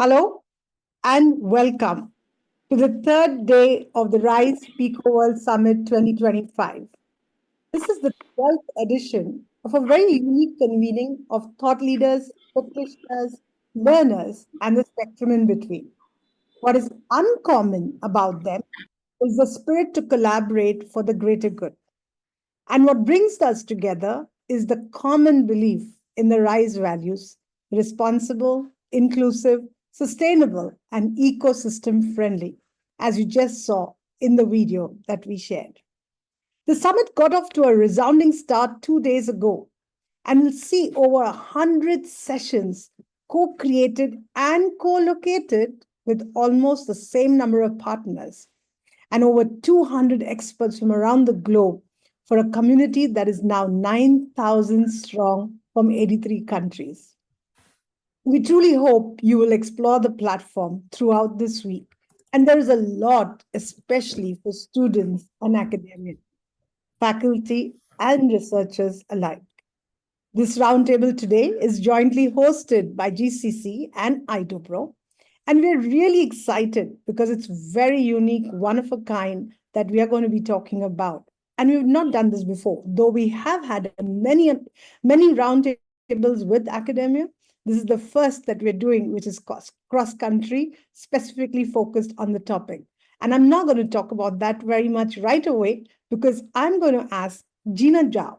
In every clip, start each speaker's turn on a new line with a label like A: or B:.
A: Hello and welcome to the third day of the RISE Pico World Summit 2025. This is the 12th edition of a very unique convening of thought leaders, practitioners, learners, and the spectrum in between. What is uncommon about them is the spirit to collaborate for the greater good. And what brings us together is the common belief in the RISE values: responsible, inclusive, sustainable, and ecosystem friendly, as you just saw in the video that we shared. The summit got off to a resounding start 2 days ago, and we'll see over 100 sessions co created and co located with almost the same number of partners and over 200 experts from around the globe for a community that is now 9,000 strong from 83 countries. We truly hope you will explore the platform throughout this week. And there is a lot, especially for students and academia, faculty, and researchers alike. This roundtable today is jointly hosted by GCC and Idobro, and we're really excited because it's very unique, one of a kind that we are going to be talking about. And we've not done this before, though we have had many roundtables with academia. This is the first that we're doing, which is cross-country, specifically focused on the topic. And I'm not going to talk about that very much right away because I'm going to ask Gina Zhao,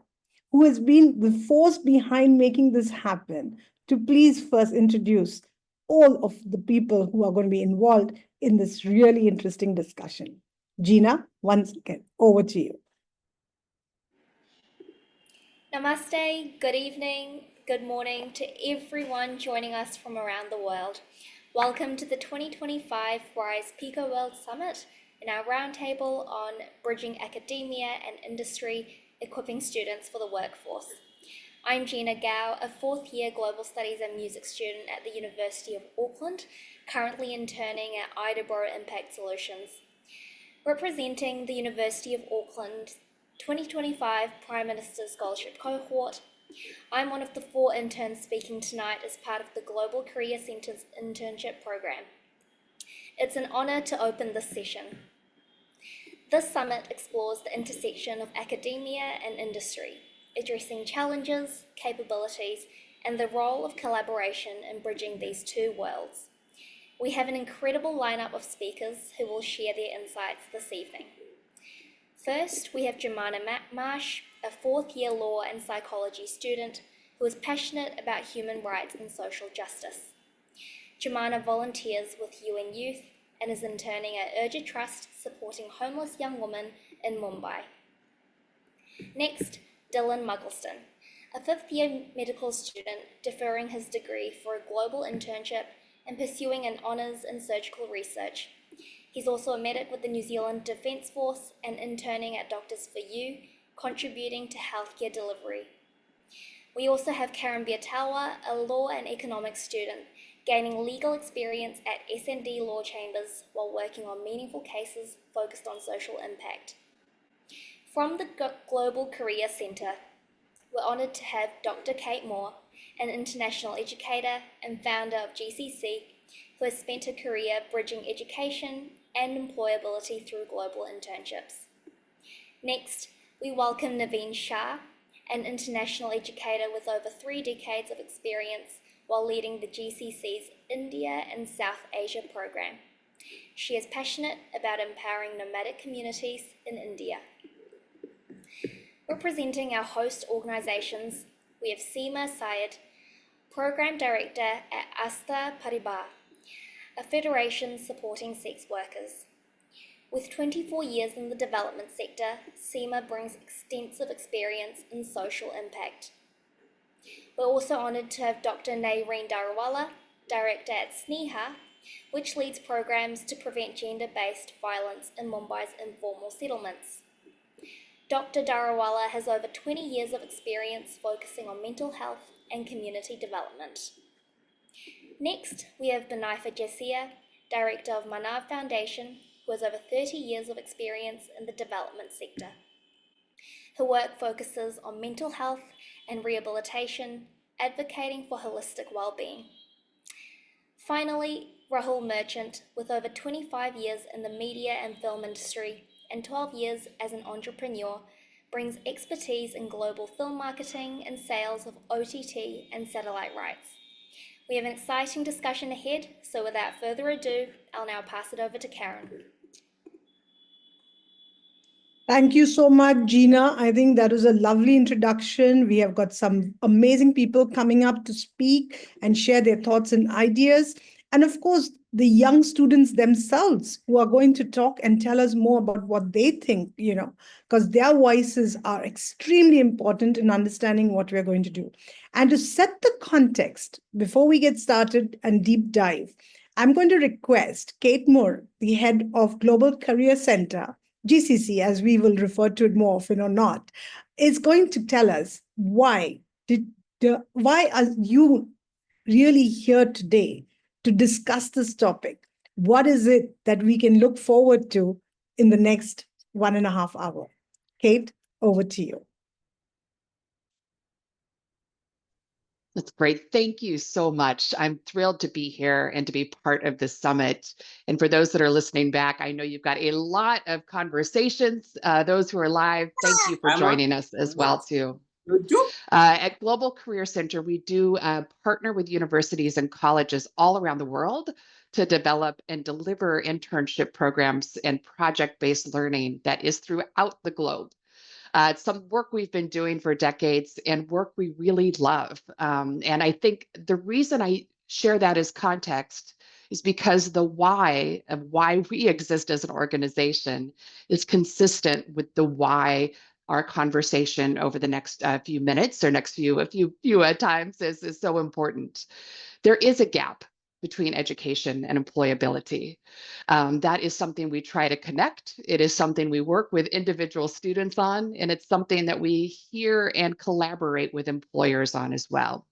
A: who has been the force behind making this happen, to please first introduce all of the people who are going to be involved in this really interesting discussion. Gina, once again, over to you.
B: Namaste, good evening, good morning to everyone joining us from around the world. Welcome to the 2025 RISE Pico World Summit and our roundtable on bridging academia and industry, equipping students for the workforce. I'm Gina Gao, a fourth-year Global Studies and Music student at the University of Auckland, currently interning at Idobro Impact Solutions. Representing the University of Auckland 2025 Prime Minister's Scholarship Cohort, I'm one of the 4 interns speaking tonight as part of the Global Career Centre's internship program. It's an honour to open this session. This summit explores the intersection of academia and industry, addressing challenges, capabilities, and the role of collaboration in bridging these two worlds. We have an incredible lineup of speakers who will share their insights this evening. First, we have Jumana Maash, a fourth-year law and psychology student who is passionate about human rights and social justice. Jumana volunteers with UN Youth and is interning at Urja Trust supporting homeless young women in Mumbai. Next, Dylan Muggleston, a fifth-year medical student deferring his degree for a global internship and pursuing an honours in surgical research. He's also a medic with the New Zealand Defence Force and interning at Doctors for You, contributing to healthcare delivery. We also have Karen Biatawa, a law and economics student, gaining legal experience at S&D Law Chambers while working on meaningful cases focused on social impact. From the Global Career Centre, we're honoured to have Dr. Kate Moore, an international educator and founder of GCC, who has spent her career bridging education and employability through global internships. Next, we welcome Naveen Shah, an international educator with over 3 decades of experience while leading the GCC's India and South Asia program. She is passionate about empowering nomadic communities in India. Representing our host organisations, we have Seema Syed, Program Director at Asta Paribar, a federation supporting sex workers. With 24 years in the development sector, Seema brings extensive experience in social impact. We're also honoured to have Dr. Nayreen Daruwalla, Director at SNENA, which leads programs to prevent gender-based violence in Mumbai's informal settlements. Dr. Daruwalla has over 20 years of experience focusing on mental health and community development. Next, we have Benaifa Jassia, Director of Manav Foundation, who has over 30 years of experience in the development sector. Her work focuses on mental health and rehabilitation, advocating for holistic well-being. Finally, Rahul Merchant, with over 25 years in the media and film industry and 12 years as an entrepreneur, brings expertise in global film marketing and sales of OTT and satellite rights. We have an exciting discussion ahead, so without further ado, I'll now pass it over to Karen.
A: Thank you so much, Gina. I think that was a lovely introduction. We have got some amazing people coming up to speak and share their thoughts and ideas. And of course, the young students themselves who are going to talk and tell us more about what they think, because their voices are extremely important in understanding what we're going to do. And to set the context before we get started and deep dive, I'm going to request Kate Moore, the head of Global Career Center, GCC, as we will refer to it more often or not, is going to tell us why are you really here today to discuss this topic? What is it that we can look forward to in the next 1.5 hours? Kate, over to you.
C: That's great. Thank you so much. I'm thrilled to be here and to be part of this summit. And for those that are listening back, I know you've got a lot of conversations. Those who are live, thank you for joining us as well, too. At Global Career Center, we do partner with universities and colleges all around the world to develop and deliver internship programs and project-based learning that is throughout the globe. It's some work we've been doing for decades and work we really love. And I think the reason I share that as context is because the why of why we exist as an organization is consistent with the why our conversation over the next few minutes or next few times is so important. There is a gap between education and employability. That is something we try to connect. It is something we work with individual students on, and it's something that we hear and collaborate with employers on as well.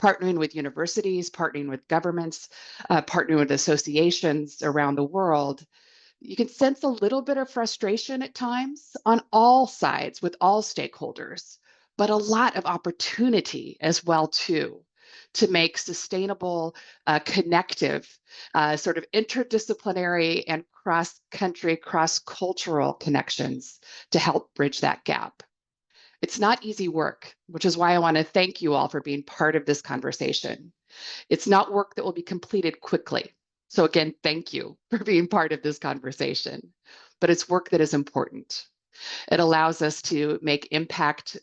C: Partnering with universities, partnering with governments, partnering with associations around the world, you can sense a little bit of frustration at times on all sides with all stakeholders, but a lot of opportunity as well too, to make sustainable, connective, sort of interdisciplinary and cross-country, cross-cultural connections to help bridge that gap. It's not easy work, which is why I want to thank you all for being part of this conversation. It's not work that will be completed quickly. So again, thank you for being part of this conversation, but it's work that is important. It allows us to make impact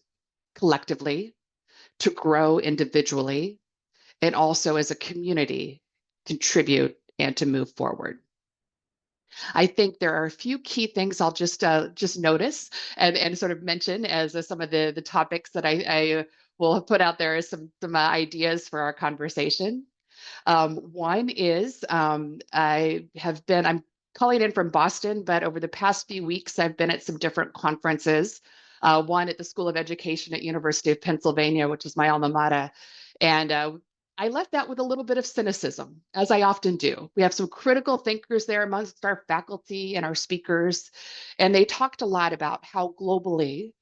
C: collectively, to grow individually, and also as a community, contribute and to move forward. I think there are a few key things I'll just notice and sort of mention as some of the topics that I will have put out there as some ideas for our conversation. One is I'm calling in from Boston, but over the past few weeks, I've been at some different conferences. One at the School of Education at University of Pennsylvania, which is my alma mater. And I left that with a little bit of cynicism, as I often do. We have some critical thinkers there amongst our faculty and our speakers, and they talked a lot about how globally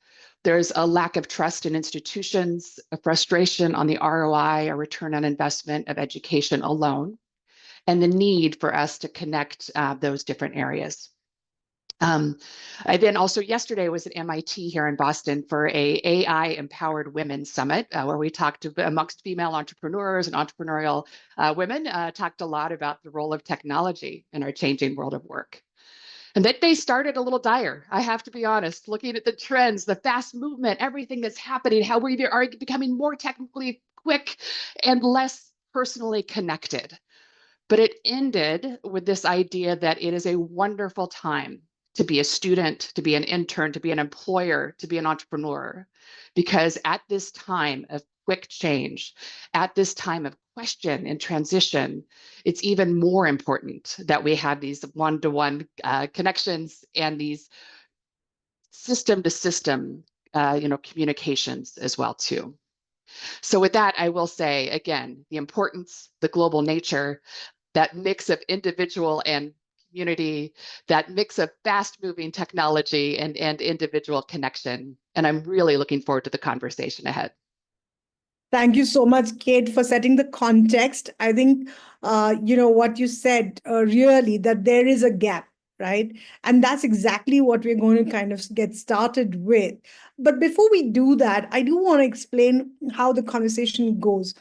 C: there's a lack of trust in institutions, a frustration on the ROI, or return on investment of education alone, and the need for us to connect those different areas. I then also yesterday was at MIT here in Boston for a AI Empowered Women Summit, where we talked amongst female entrepreneurs and entrepreneurial women, talked a lot about the role of technology in our changing world of work. And that day started a little dire, I have to be honest, looking at the trends, the fast movement, everything that's happening, how we are becoming more technically quick and less personally connected. But it ended with this idea that it is a wonderful time to be a student, to be an intern, to be an employer, to be an entrepreneur. Because at this time of quick change, at this time of question and transition, it's even more important that we have these one-to-one connections and these system-to-system communications as well too. So with that, I will say, again, the importance, the global nature, that mix of individual and community, that mix of fast-moving technology and individual connection. And I'm really looking forward to the conversation ahead.
A: Thank you so much, Kate, for setting the context. I think, what you said really that there is a gap, right? And that's exactly what we're going to kind of get started with. But before we do that, I do want to explain how the conversation goes.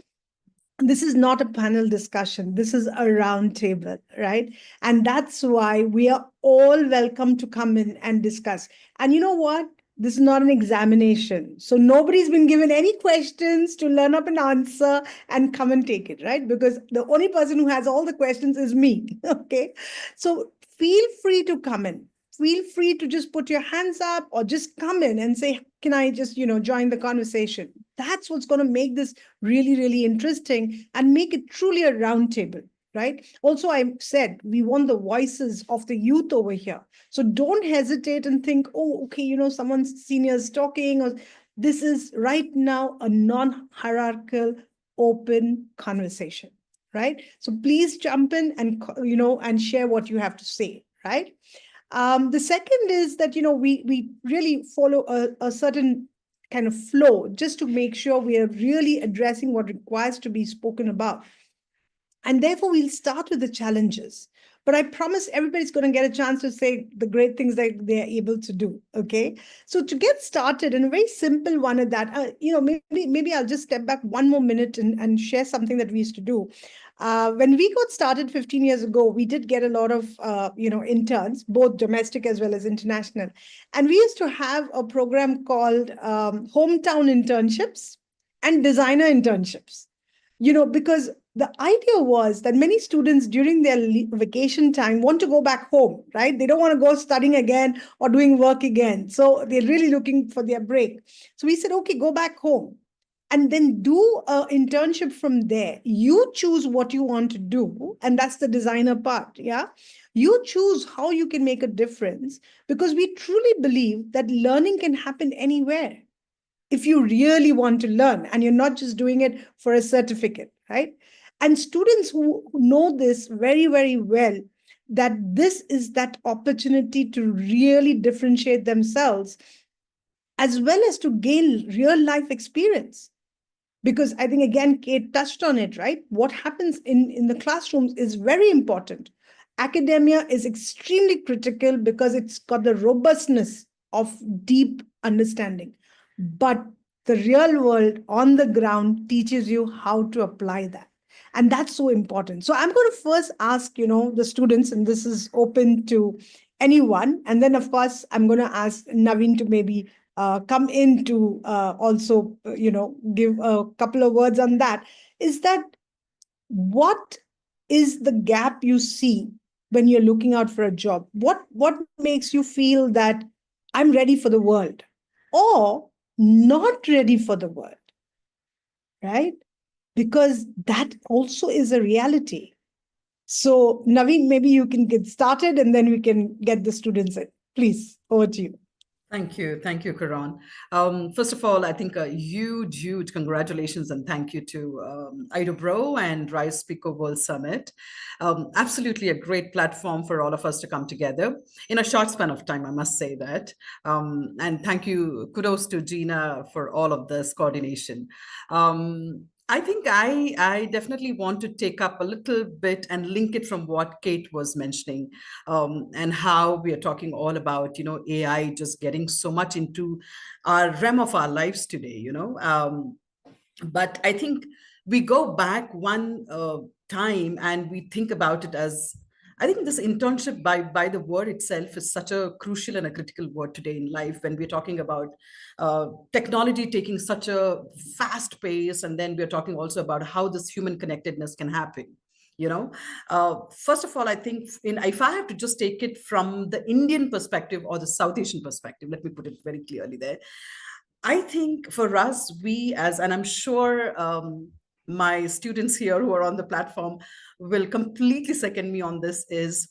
A: This is not a panel discussion. This is a round table, right? And that's why we are all welcome to come in and discuss. And you know what? This is not an examination. So nobody's been given any questions to learn up an answer and come and take it, right? Because the only person who has all the questions is me. Okay. So feel free to come in. Feel free to just put your hands up or just come in and say, can I just, join the conversation? That's what's going to make this really, really interesting and make it truly a roundtable, right? Also, I said we want the voices of the youth over here. So don't hesitate and think, oh, okay, someone's seniors talking, or this is right now a non-hierarchical, open conversation, right? So please jump in and, and share what you have to say, right? The second is that, we really follow a certain kind of flow just to make sure we are really addressing what requires to be spoken about. And therefore, we'll start with the challenges. But I promise everybody's going to get a chance to say the great things that they're able to do. Okay. So to get started, and a very simple one at that, maybe I'll just step back one more minute and share something that we used to do. When we got started 15 years ago, we did get a lot of, interns, both domestic as well as international. And we used to have a program called Hometown Internships and Designer Internships, because the idea was that many students during their vacation time want to go back home, right? They don't want to go studying again or doing work again. So they're really looking for their break. So we said, okay, go back home and then do an internship from there. You choose what you want to do. And that's the designer part. Yeah. You choose how you can make a difference, because we truly believe that learning can happen anywhere if you really want to learn and you're not just doing it for a certificate, right? And students who know this very, very well, that this is that opportunity to really differentiate themselves as well as to gain real life experience. Because I think, again, Kate touched on it, right? What happens in the classrooms is very important. Academia is extremely critical because it's got the robustness of deep understanding. But the real world on the ground teaches you how to apply that. And that's so important. So I'm going to first ask, the students, and this is open to anyone. And then, of course, I'm going to ask Naveen to maybe come in to also, give a couple of words on that. Is that what is the gap you see when you're looking out for a job? What makes you feel that I'm ready for the world or not ready for the world, right? Because that also is a reality. So, Naveen, maybe you can get started and then we can get the students in. Please, over to you.
D: Thank you. Thank you, Karan. First of all, I think a huge, huge congratulations and thank you to Idobro and Rise Pico World Summit. Absolutely a great platform for all of us to come together in a short span of time, I must say that. And thank you, kudos to Gina for all of this coordination. I think I definitely want to take up a little bit and link it from what Kate was mentioning, and how we are talking all about, AI just getting so much into our realm of our lives today, but I think we go back one time and we think about it as, I think this internship by the word itself is such a crucial and a critical word today in life when we're talking about technology taking such a fast pace, and then we're talking also about how this human connectedness can happen. First of all, I think if I have to just take it from the Indian perspective or the South Asian perspective, let me put it very clearly there. I think for us, and I'm sure my students here who are on the platform will completely second me on this, is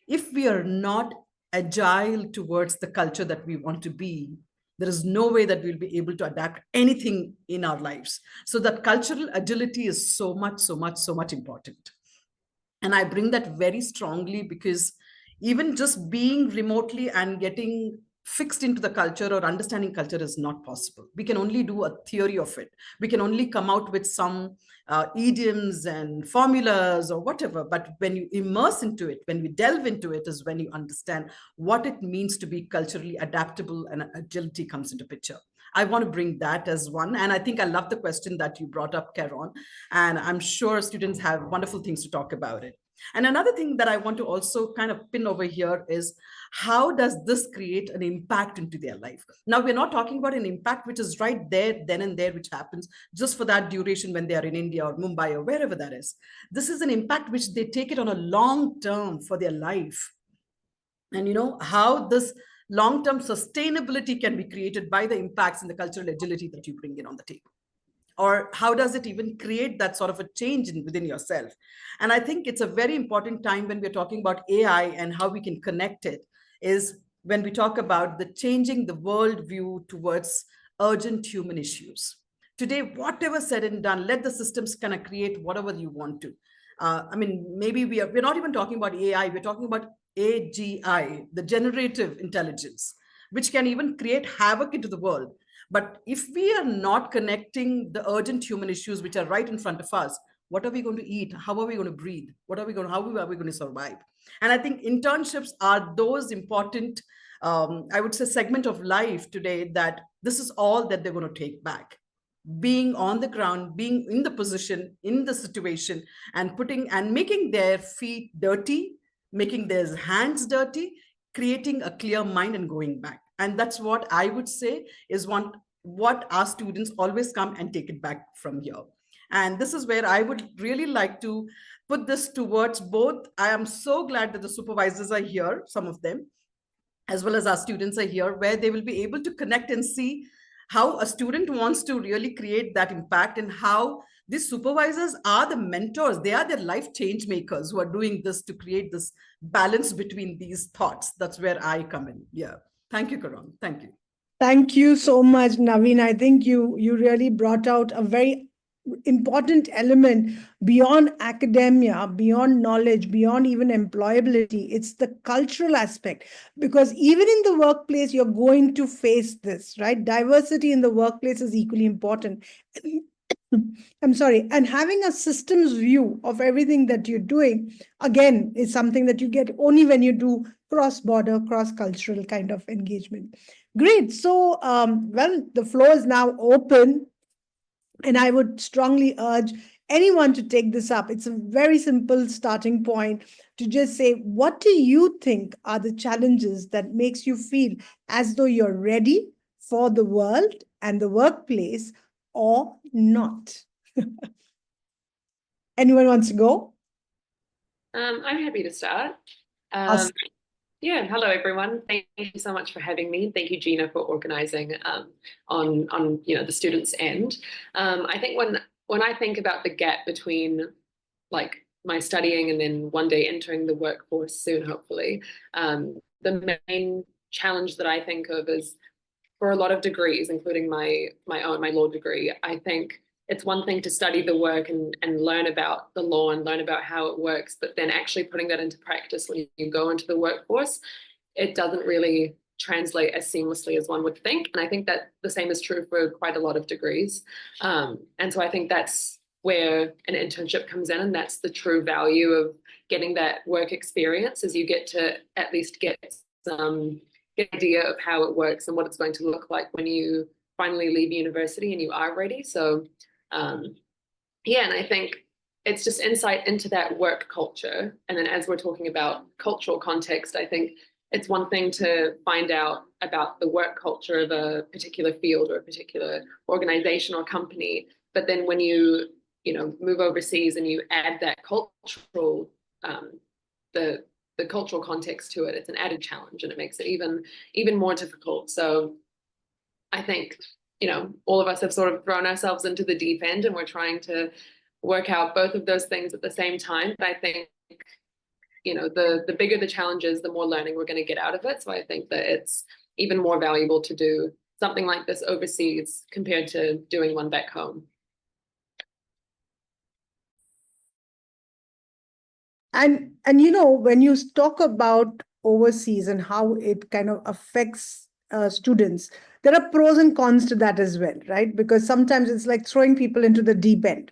D: if we are not agile towards the culture that we want to be, there is no way that we'll be able to adapt anything in our lives. So that cultural agility is so much, so much, so much important. And I bring that very strongly because even just being remotely and getting fixed into the culture or understanding culture is not possible. We can only do a theory of it. We can only come out with some idioms and formulas or whatever. But when you immerse into it, when we delve into it, is when you understand what it means to be culturally adaptable, and agility comes into picture. I want to bring that as one. And I think I love the question that you brought up, Caron. And I'm sure students have wonderful things to talk about it. And another thing that I want to also kind of pin over here is, how does this create an impact into their life? Now, we're not talking about an impact which is right there, then and there, which happens just for that duration when they are in India or Mumbai or wherever that is. This is an impact which they take it on a long term for their life. And how this long-term sustainability can be created by the impacts and the cultural agility that you bring in on the table. Or how does it even create that sort of a change within yourself? And I think it's a very important time when we're talking about AI and how we can connect it, is when we talk about the changing the world view towards urgent human issues. Today, whatever said and done, let the systems kind of create whatever you want to. I mean, maybe we're not even talking about AI, we're talking about AGI, the generative intelligence, which can even create havoc into the world. But if we are not connecting the urgent human issues which are right in front of us, what are we going to eat? How are we going to breathe? How are we going to survive? And I think internships are those important, I would say, segment of life today, that this is all that they're going to take back. Being on the ground, being in the position, in the situation, and putting and making their feet dirty, making their hands dirty, creating a clear mind and going back. And that's what I would say is what our students always come and take it back from here. And this is where I would really like to put this towards both. I am so glad that the supervisors are here, some of them, as well as our students are here, where they will be able to connect and see how a student wants to really create that impact, and how these supervisors are the mentors. They are the life change makers who are doing this to create this balance between these thoughts. That's where I come in. Yeah. Thank you, Karan. Thank you.
A: Thank you so much, Naveen. I think you really brought out a very important element beyond academia, beyond knowledge, beyond even employability. It's the cultural aspect, because even in the workplace, you're going to face this, right? Diversity in the workplace is equally important. I'm sorry. And having a systems view of everything that you're doing, again, is something that you get only when you do cross-border, cross-cultural kind of engagement. Great. So, well, the floor is now open, and I would strongly urge anyone to take this up. It's a very simple starting point to just say, what do you think are the challenges that makes you feel as though you're ready for the world and the workplace, or not? Anyone wants to go?
E: I'm happy to start.
A: Awesome.
E: Yeah, hello everyone. Thank you so much for having me. Thank you, Gina, for organizing on the students' end. I think when I think about the gap between like my studying and then one day entering the workforce soon, hopefully, the main challenge that I think of is, for a lot of degrees, including my law degree, I think it's one thing to study the work and learn about the law and learn about how it works, but then actually putting that into practice when you go into the workforce, it doesn't really translate as seamlessly as one would think. And I think that the same is true for quite a lot of degrees. And so I think that's where an internship comes in, and that's the true value of getting that work experience, is you get to at least get some idea of how it works and what it's going to look like when you finally leave university and you are ready. So yeah, and I think it's just insight into that work culture. And then as we're talking about cultural context, I think it's one thing to find out about the work culture of a particular field or a particular organization or company. But then when you move overseas and you add that cultural, the cultural context to it, it's an added challenge, and it makes it even more difficult. So I think all of us have sort of thrown ourselves into the deep end, and we're trying to work out both of those things at the same time. But I think, the bigger the challenge is, the more learning we're going to get out of it. So I think that it's even more valuable to do something like this overseas compared to doing one back home.
A: And when you talk about overseas and how it kind of affects students, there are pros and cons to that as well, right? Because sometimes it's like throwing people into the deep end.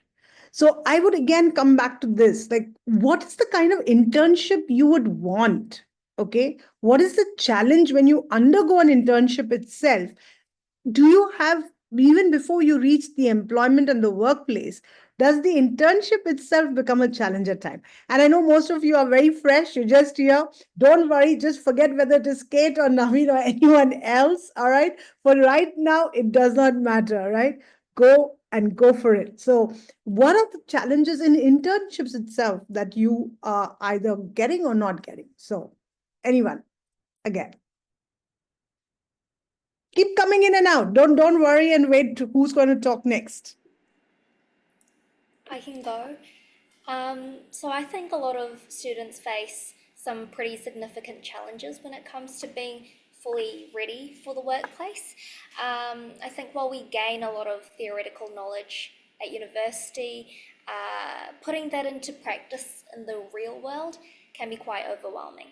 A: So I would again come back to this, like, what is the kind of internship you would want? Okay. What is the challenge when you undergo an internship itself? Do you have, even before you reach the employment and the workplace, does the internship itself become a challenge at time? And I know most of you are very fresh, you're just here. Don't worry, just forget whether it is Kate or Naveen or anyone else. All right, for right now it does not matter. Right, go and go for it. So what are the challenges in internships itself that you are either getting or not getting? So anyone, again, keep coming in and out. Don't worry and wait to who's going to talk next.
B: I can go. So I think a lot of students face some pretty significant challenges when it comes to being fully ready for the workplace. I think while we gain a lot of theoretical knowledge at university, putting that into practice in the real world can be quite overwhelming.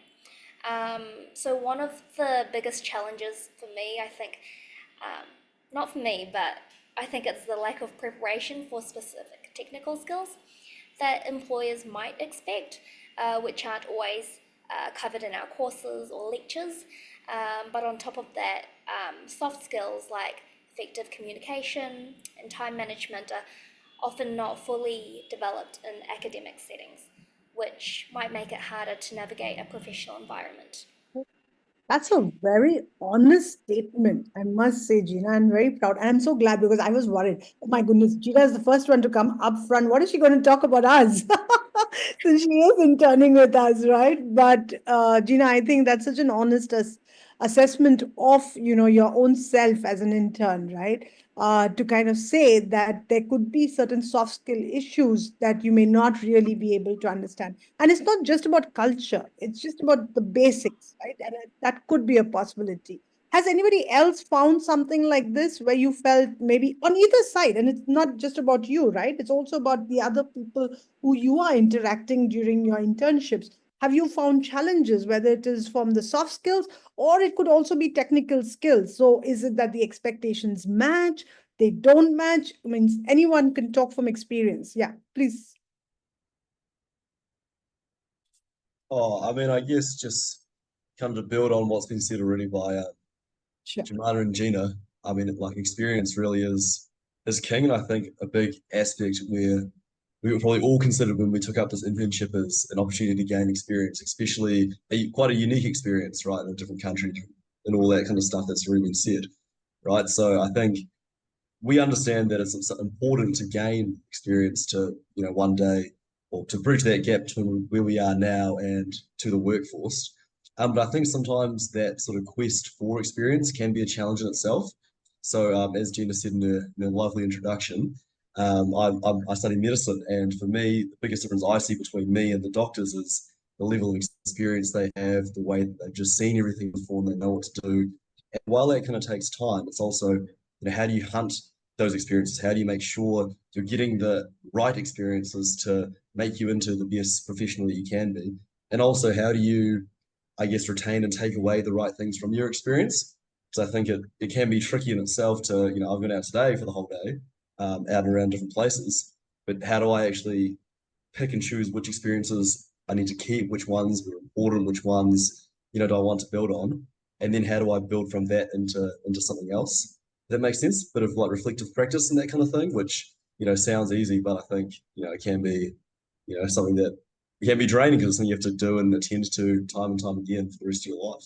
B: So one of the biggest challenges for me, I think, not for me, but I think it's the lack of preparation for specific technical skills that employers might expect, which aren't always covered in our courses or lectures. But on top of that, soft skills like effective communication and time management are often not fully developed in academic settings, which might make it harder to navigate a professional environment.
A: That's a very honest statement, I must say, Gina. I'm very proud. And I'm so glad because I was worried. Oh my goodness, Gina is the first one to come up front. What is she going to talk about us? Since she is interning with us, right? But Gina, I think that's such an honest assessment of, your own self as an intern, right? To kind of say that there could be certain soft skill issues that you may not really be able to understand. And it's not just about culture, it's just about the basics, right? And that could be a possibility. Has anybody else found something like this where you felt maybe on either side? And it's not just about you, right? It's also about the other people who you are interacting during your internships. Have you found challenges, whether it is from the soft skills or it could also be technical skills? So is it that the expectations match? They don't match? I mean, anyone can talk from experience. Yeah, please.
F: Oh, I mean, I guess just kind of to build on what's been said already by
A: Sure.
F: Jumana and Gina. I mean, like experience really is king, and I think a big aspect where we were probably all considered when we took up this internship as an opportunity to gain experience, especially quite a unique experience, right, in a different country and all that kind of stuff that's already been said, right? So I think we understand that it's important to gain experience to, one day or to bridge that gap between where we are now and to the workforce. But I think sometimes that sort of quest for experience can be a challenge in itself. So as Gina said in her lovely introduction, I study medicine, and for me, the biggest difference I see between me and the doctors is the level of experience they have, the way that they've just seen everything before and they know what to do. And while that kind of takes time, it's also, how do you hunt those experiences? How do you make sure you're getting the right experiences to make you into the best professional that you can be? And also, how do you, I guess, retain and take away the right things from your experience? So I think it can be tricky in itself to, I've been out today for the whole day, out and around different places, but how do I actually pick and choose which experiences I need to keep, which ones are important, which ones, do I want to build on? And then how do I build from that into something else? That makes sense. Bit of like reflective practice and that kind of thing, which, sounds easy, but I think, it can be, something that it can be draining because it's something you have to do and attend to time and time again for the rest of your life.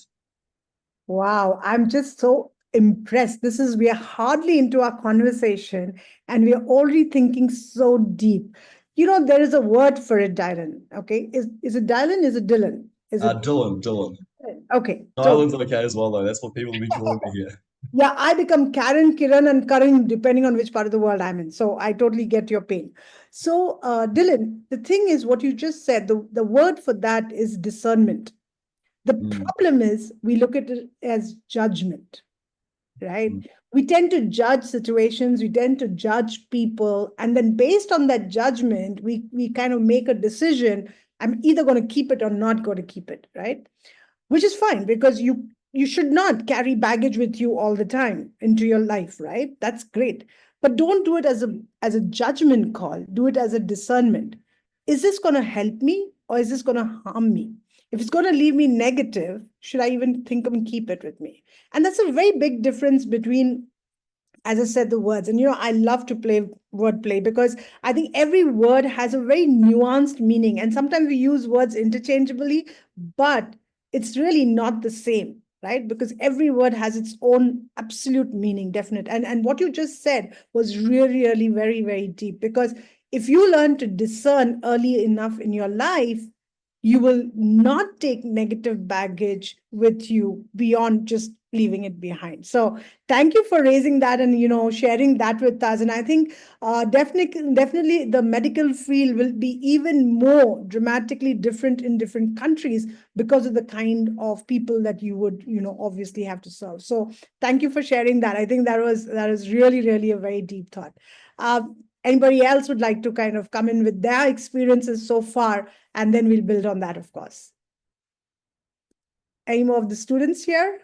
A: Wow, I'm just so impressed. We are hardly into our conversation and we are already thinking so deep. There is a word for it, Dylan. Okay. Is it Dylan? Is it Dylan? Is it
F: Dylan.
A: okay?
F: Dylan's okay as well, though. That's what people will be calling me here.
A: Yeah, I become Karen, Kiran, and Karan, depending on which part of the world I'm in. So I totally get your pain. So, Dylan, the thing is, what you just said, the word for that is discernment. The problem is we look at it as judgment, right? We tend to judge situations, we tend to judge people, and then based on that judgment, we kind of make a decision. I'm either going to keep it or not going to keep it, right? Which is fine because you you should not carry baggage with you all the time into your life, right? That's great. But don't do it as a judgment call. Do it as a discernment. Is this going to help me or is this going to harm me? If it's going to leave me negative, should I even think and keep it with me? And that's a very big difference between, as I said, the words. And I love to play wordplay because I think every word has a very nuanced meaning. And sometimes we use words interchangeably, but it's really not the same, right? Because every word has its own absolute meaning, definite. And what you just said was really, really very, very deep. Because if you learn to discern early enough in your life, you will not take negative baggage with you beyond just leaving it behind. So thank you for raising that and sharing that with us. And I think definitely the medical field will be even more dramatically different in different countries because of the kind of people that you would obviously have to serve. So thank you for sharing that. I think that is really, really a very deep thought. Anybody else would like to kind of come in with their experiences so far, and then we'll build on that, of course. Any more of the students here?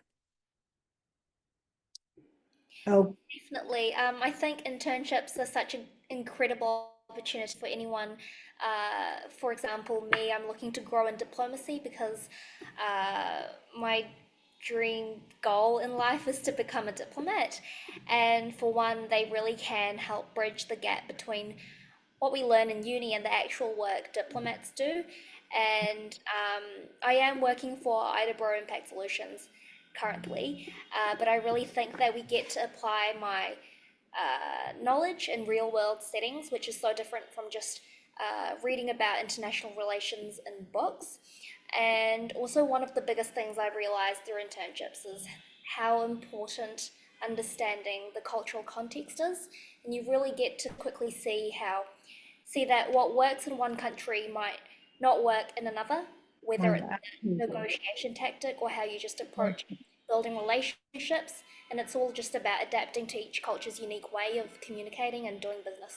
A: Oh,
B: Definitely. I think internships are such an incredible opportunity for anyone. For example, me, I'm looking to grow in diplomacy because my dream goal in life is to become a diplomat. And for one, they really can help bridge the gap between what we learn in uni and the actual work diplomats do. And I am working for Idobro Impact Solutions currently, but I really think that we get to apply my knowledge in real world settings, which is so different from just reading about international relations in books. And also, one of the biggest things I've realized through internships is how important understanding the cultural context is. And you really get to quickly see that what works in one country might not work in another, whether it's a negotiation tactic or how you just approach building relationships. And it's all just about adapting to each culture's unique way of communicating and doing business.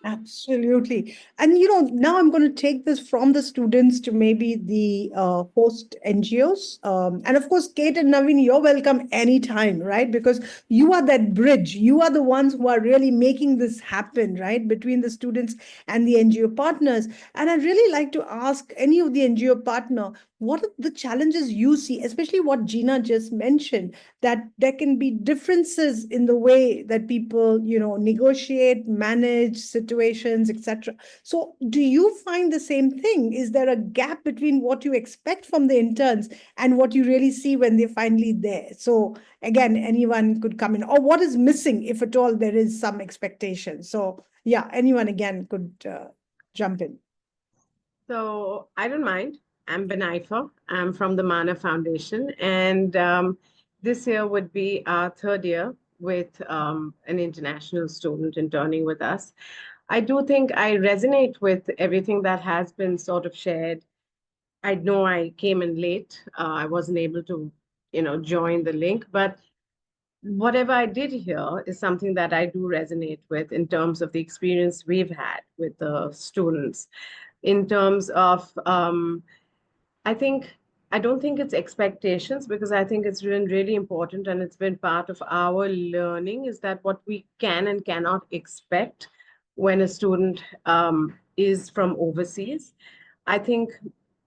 A: absolutely. And now I'm going to take this from the students to maybe the host NGOs. And of course, Kate and Naveen, you're welcome anytime, right? Because you are that bridge. You are the ones who are really making this happen, right? Between the students and the NGO partners. And I'd really like to ask any of the NGO partner, what are the challenges you see, especially what Gina just mentioned, that there can be differences in the way that people, negotiate, manage situations, etc. So do you find the same thing? Is there a gap between what you expect from the interns and what you really see when they're finally there? So again, anyone could come in, or what is missing, if at all there is some expectation. So yeah, anyone again could jump in.
G: So I don't mind. I'm Benaifa. I'm from the Mana Foundation. And this year would be our third year with an international student interning with us. I do think I resonate with everything that has been sort of shared. I know I came in late. I wasn't able to, join the link, but whatever I did here is something that I do resonate with in terms of the experience we've had with the students. In terms of, I don't think it's expectations, because I think it's been really important and it's been part of our learning is that what we can and cannot expect when a student is from overseas. I think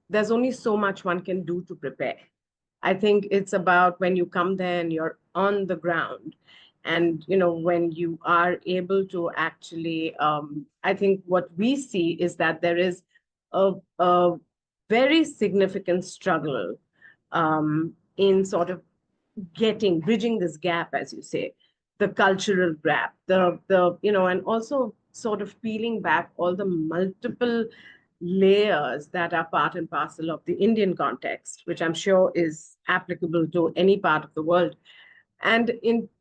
G: there's only so much one can do to prepare. I think it's about when you come there and you're on the ground, and when you are able to actually, I think what we see is that there is a very significant struggle in sort of bridging this gap, as you say, the cultural gap, and also sort of peeling back all the multiple layers that are part and parcel of the Indian context, which I'm sure is applicable to any part of the world, and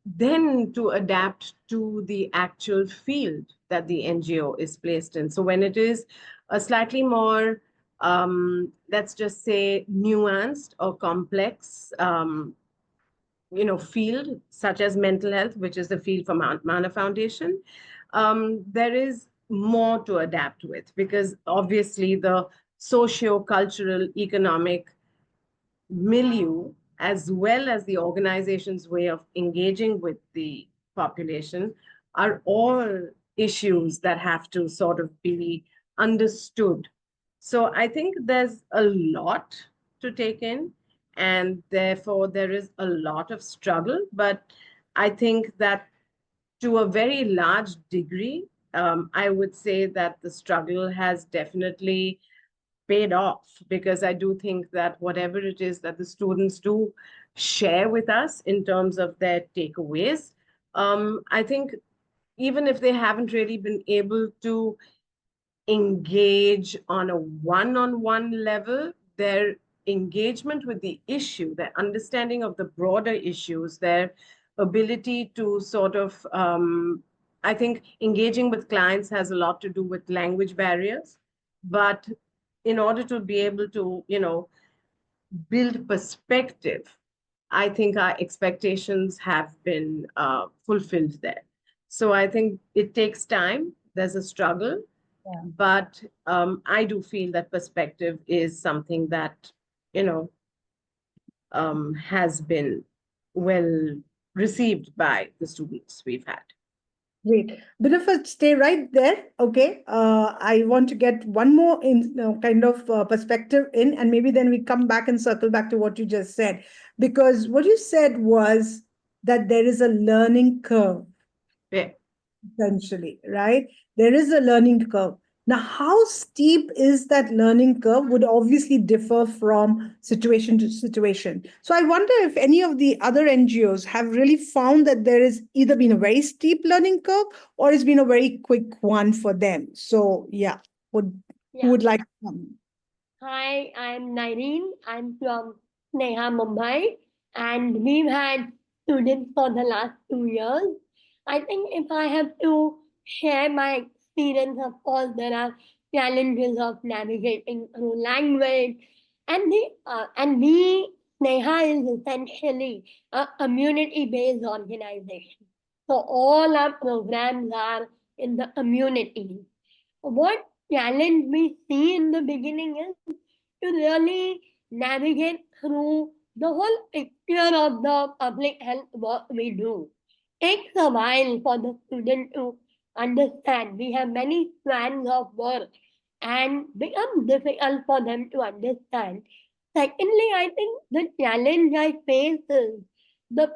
G: then to adapt to the actual field that the NGO is placed in. So when it is a slightly more, let's just say, nuanced or complex, field, such as mental health, which is the field for Mana Foundation, there is more to adapt with, because obviously the socio-cultural, economic milieu as well as the organization's way of engaging with the population, are all issues that have to sort of be understood. So I think there's a lot to take in, and therefore there is a lot of struggle. But I think that to a very large degree, I would say that the struggle has definitely paid off, because I do think that whatever it is that the students do share with us in terms of their takeaways, I think even if they haven't really been able to engage on a one-on-one level, their engagement with the issue, their understanding of the broader issues, their ability to sort of, I think engaging with clients has a lot to do with language barriers. But in order to be able to, build perspective, I think our expectations have been fulfilled there. So I think it takes time. There's a struggle, but I do feel that perspective is something that, you know, has been well received by the students we've had.
A: Great. Bit of a stay right there. Okay. I want to get one more kind of perspective in, and maybe then we come back and circle back to what you just said. Because what you said was that there is a learning curve,
G: Yeah.
A: essentially, right? There is a learning curve. Now, how steep is that learning curve would obviously differ from situation to situation. So I wonder if any of the other NGOs have really found that there has either been a very steep learning curve or it's been a very quick one for them. So yeah, who would like to come?
H: Hi, I'm Nayreen. I'm from SNENA, Mumbai, and we've had students for the last 2 years. I think if I have to share my experience, of course, there are challenges of navigating through language, and we SNENA is essentially a community-based organization. So all our programs are in the community. What challenge we see in the beginning is to really navigate through the whole picture of the public health work we do. Takes a while for the student to understand. We have many strands of work and becomes difficult for them to understand. Secondly, I think the challenge I face is the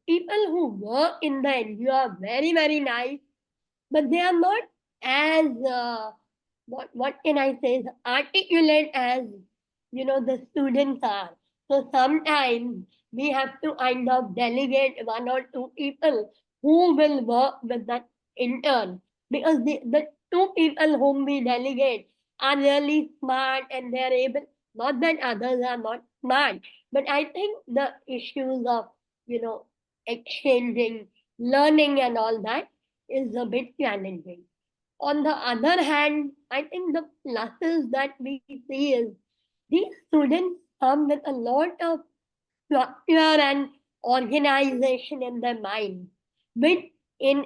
H: people who work in the NGO are very, very nice, but they are not as what can I say, articulate as the students are. So sometimes we have to kind of delegate one or two people who will work with that intern, because the two people whom we delegate are really smart and they're able, not that others are not smart, but I think the issues of you know exchanging, learning and all that is a bit challenging. On the other hand, I think the pluses that we see is these students come with a lot of structure and organization in their mind. But in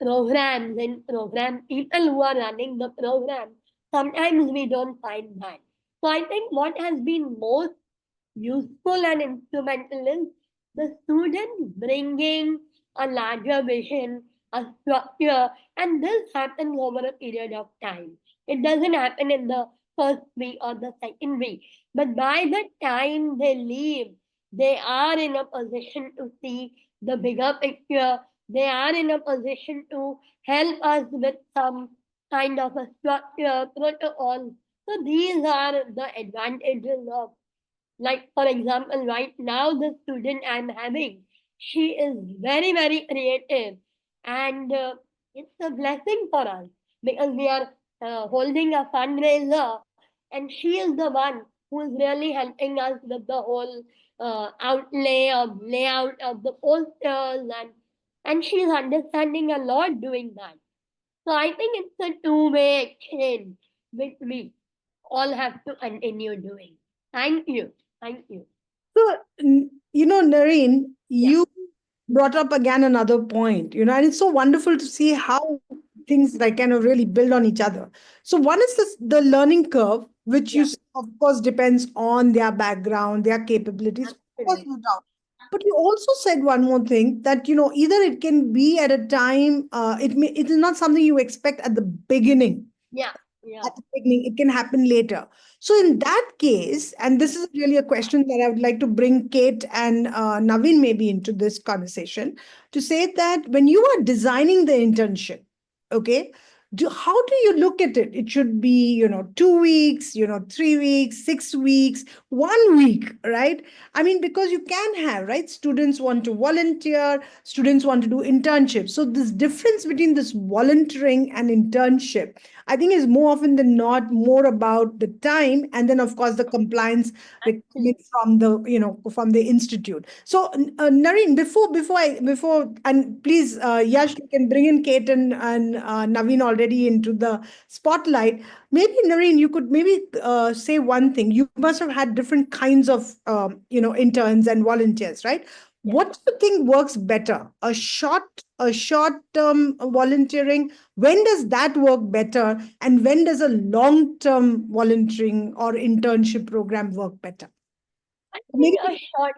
H: program people who are running the program, sometimes we don't find that. So I think what has been most useful and instrumental is the students bringing a larger vision, a structure, and this happens over a period of time. It doesn't happen in the first week or the second week, but by the time they leave, they are in a position to see the bigger picture. They are in a position to help us with some kind of a structure, protocol. So these are the advantages of, like, for example, right now, the student I'm having, she is very, very creative. And it's a blessing for us because we are holding a fundraiser, and she is the one who is really helping us with the whole outlay of layout of the posters, and she's understanding a lot doing that. So I think it's a two-way exchange which we all have to continue doing. Thank you. Thank you.
A: So, Nayreen,
H: Yeah.
A: you brought up again another point, and it's so wonderful to see how things like kind of really build on each other. So one is the learning curve, which you of course depends on their background, their capabilities, of course, no doubt. But you also said one more thing that either it can be at a time, it is not something you expect at the beginning.
H: Yeah.
A: At the beginning, it can happen later. So in that case, and this is really a question that I would like to bring Kate and Naveen maybe into this conversation, to say that when you are designing the internship, okay, how do you look at it? It should be 2 weeks, 3 weeks, 6 weeks, 1 week, right? I mean, because you can have, right, students want to volunteer, students want to do internships. So this difference between this volunteering and internship, I think, is more often than not more about the time, and then of course the compliance requirements from the institute. So Nayreen, before and please, Yash, you can bring in Kate and Naveen already into the spotlight. Maybe Nayreen, you could maybe say one thing. You must have had different kinds of interns and volunteers, right? What do you think works better? A short term volunteering, when does that work better? And when does a long term volunteering or internship program work better?
H: I
A: Maybe.
H: think a short,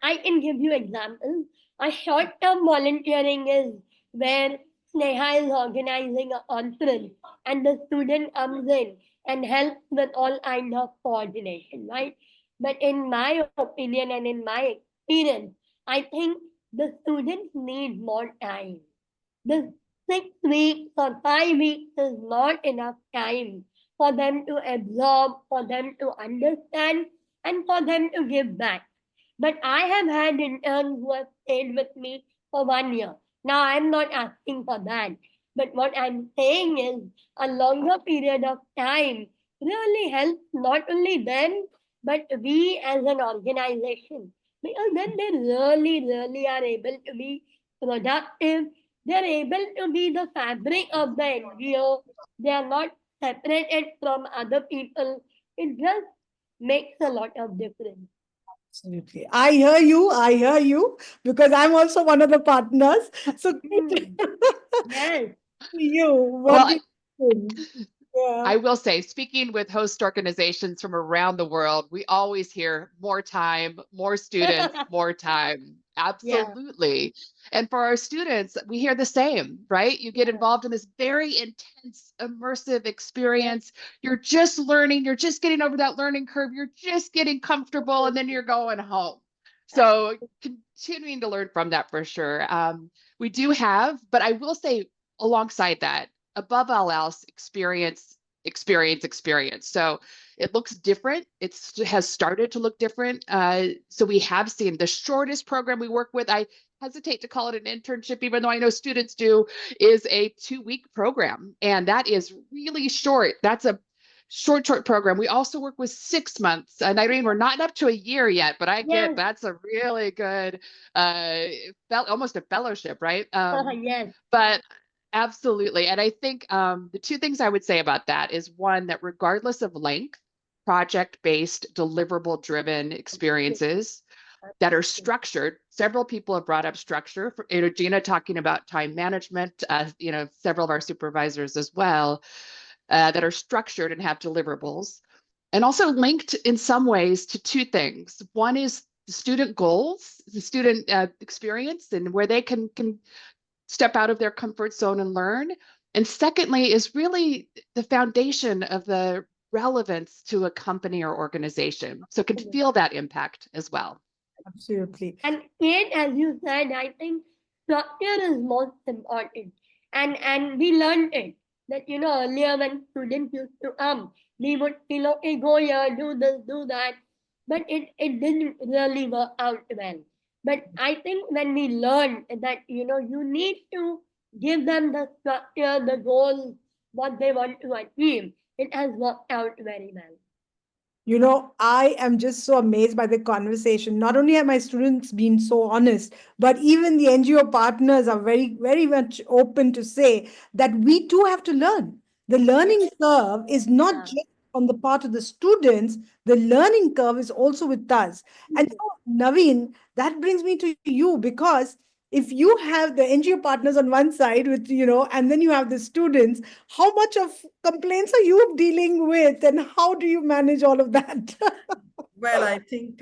H: I can give you examples. A short-term volunteering is where SNEHA is organizing a conference and the student comes in and helps with all kind of coordination, right? But in my opinion and in my experience, I think the students need more time. The 6 weeks or 5 weeks is not enough time for them to absorb, for them to understand, and for them to give back. But I have had interns who have stayed with me for 1 year. Now I'm not asking for that. But what I'm saying is a longer period of time really helps not only them, but we as an organization. Because then they really are able to be productive. They're able to be the fabric of the NGO. They are not separated from other people. It just makes a lot of difference.
A: Absolutely. I hear you, because I'm also one of the partners. So Kate,
H: Yes.
A: you, what
C: Well,
A: do you think? Yeah.
C: I will say, speaking with host organizations from around the world, we always hear more time, more students, more time.
H: Yeah.
C: Absolutely. And for our students, we hear the same, right? You get involved in this very intense, immersive experience. You're just learning, you're just getting over that learning curve, you're just getting comfortable, and then you're going home. So continuing to learn from that for sure. We do have, but I will say alongside that, above all else, experience. So it looks different. It has started to look different. So we have seen the shortest program we work with. I hesitate to call it an internship, even though I know students do, is a 2-week program. And that is really short. That's a short program. We also work with 6 months. And Irene, we're not up to a year yet, but I get that's a really good, almost a fellowship, right?
H: Yes.
C: But absolutely. And I think the two things I would say about that is one, that regardless of length, project-based, deliverable-driven experiences that are structured. Several people have brought up structure. Gina talking about time management, several of our supervisors as well, that are structured and have deliverables. And also linked in some ways to two things. One is the student goals, the student experience, and where they can step out of their comfort zone and learn. And secondly, is really the foundation of the relevance to a company or organization. So it can feel that impact as well.
A: Absolutely.
H: And Kate, as you said, I think structure is most important. And we learned it. That earlier when students used to come, we would feel okay, go here, do this, do that. But it didn't really work out well. But I think when we learned that, you need to give them the structure, the goals, what they want to achieve, it has worked out very well.
A: I am just so amazed by the conversation. Not only have my students been so honest, but even the NGO partners are very, very much open to say that we too have to learn. The learning curve is not just on the part of the students, the learning curve is also with us. And so, Naveen, that brings me to you, because if you have the NGO partners on one side with, and then you have the students, how much of complaints are you dealing with and how do you manage all of that?
D: Well, I think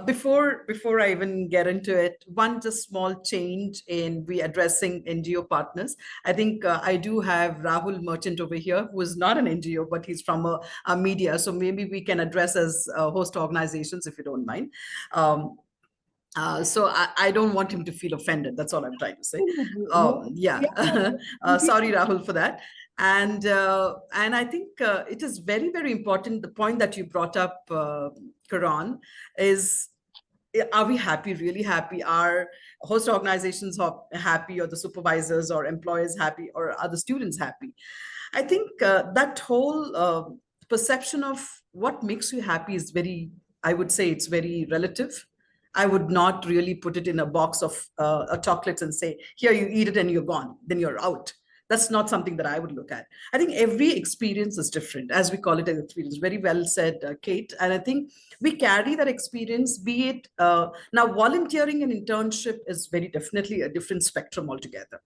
D: before I even get into it, one just small change in we addressing NGO partners. I think I do have Rahul Merchant over here, who is not an NGO, but he's from a media. So maybe we can address as host organizations, if you don't mind. So I don't want him to feel offended. That's all I'm trying to say. Yeah. Sorry, Rahul, for that. And I think it is very, very important. The point that you brought up, Karan, is are we happy, really happy? Are host organizations happy, or the supervisors or employers happy, or are the students happy? I think that whole perception of what makes you happy is I would say it's very relative. I would not really put it in a box of chocolates and say, here, you eat it and you're gone, then you're out. That's not something that I would look at. I think every experience is different, as we call it an experience. Very well said, Kate. And I think we carry that experience, be it now volunteering and internship is very definitely a different spectrum altogether.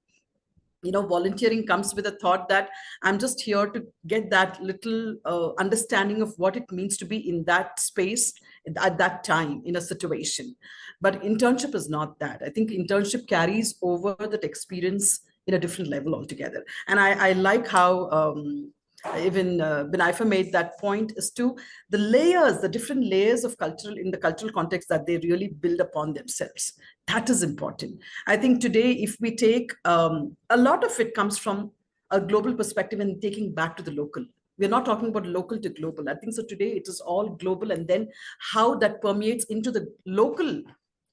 D: Volunteering comes with a thought that I'm just here to get that little understanding of what it means to be in that space at that time in a situation. But internship is not that. I think internship carries over that experience in a different level altogether. And I like how even Binaifa made that point as to the different layers of in the cultural context that they really build upon themselves. That is important. I think today, if we take a lot of it comes from a global perspective and taking back to the local. We're not talking about local to global. I think so today it is all global, and then how that permeates into the local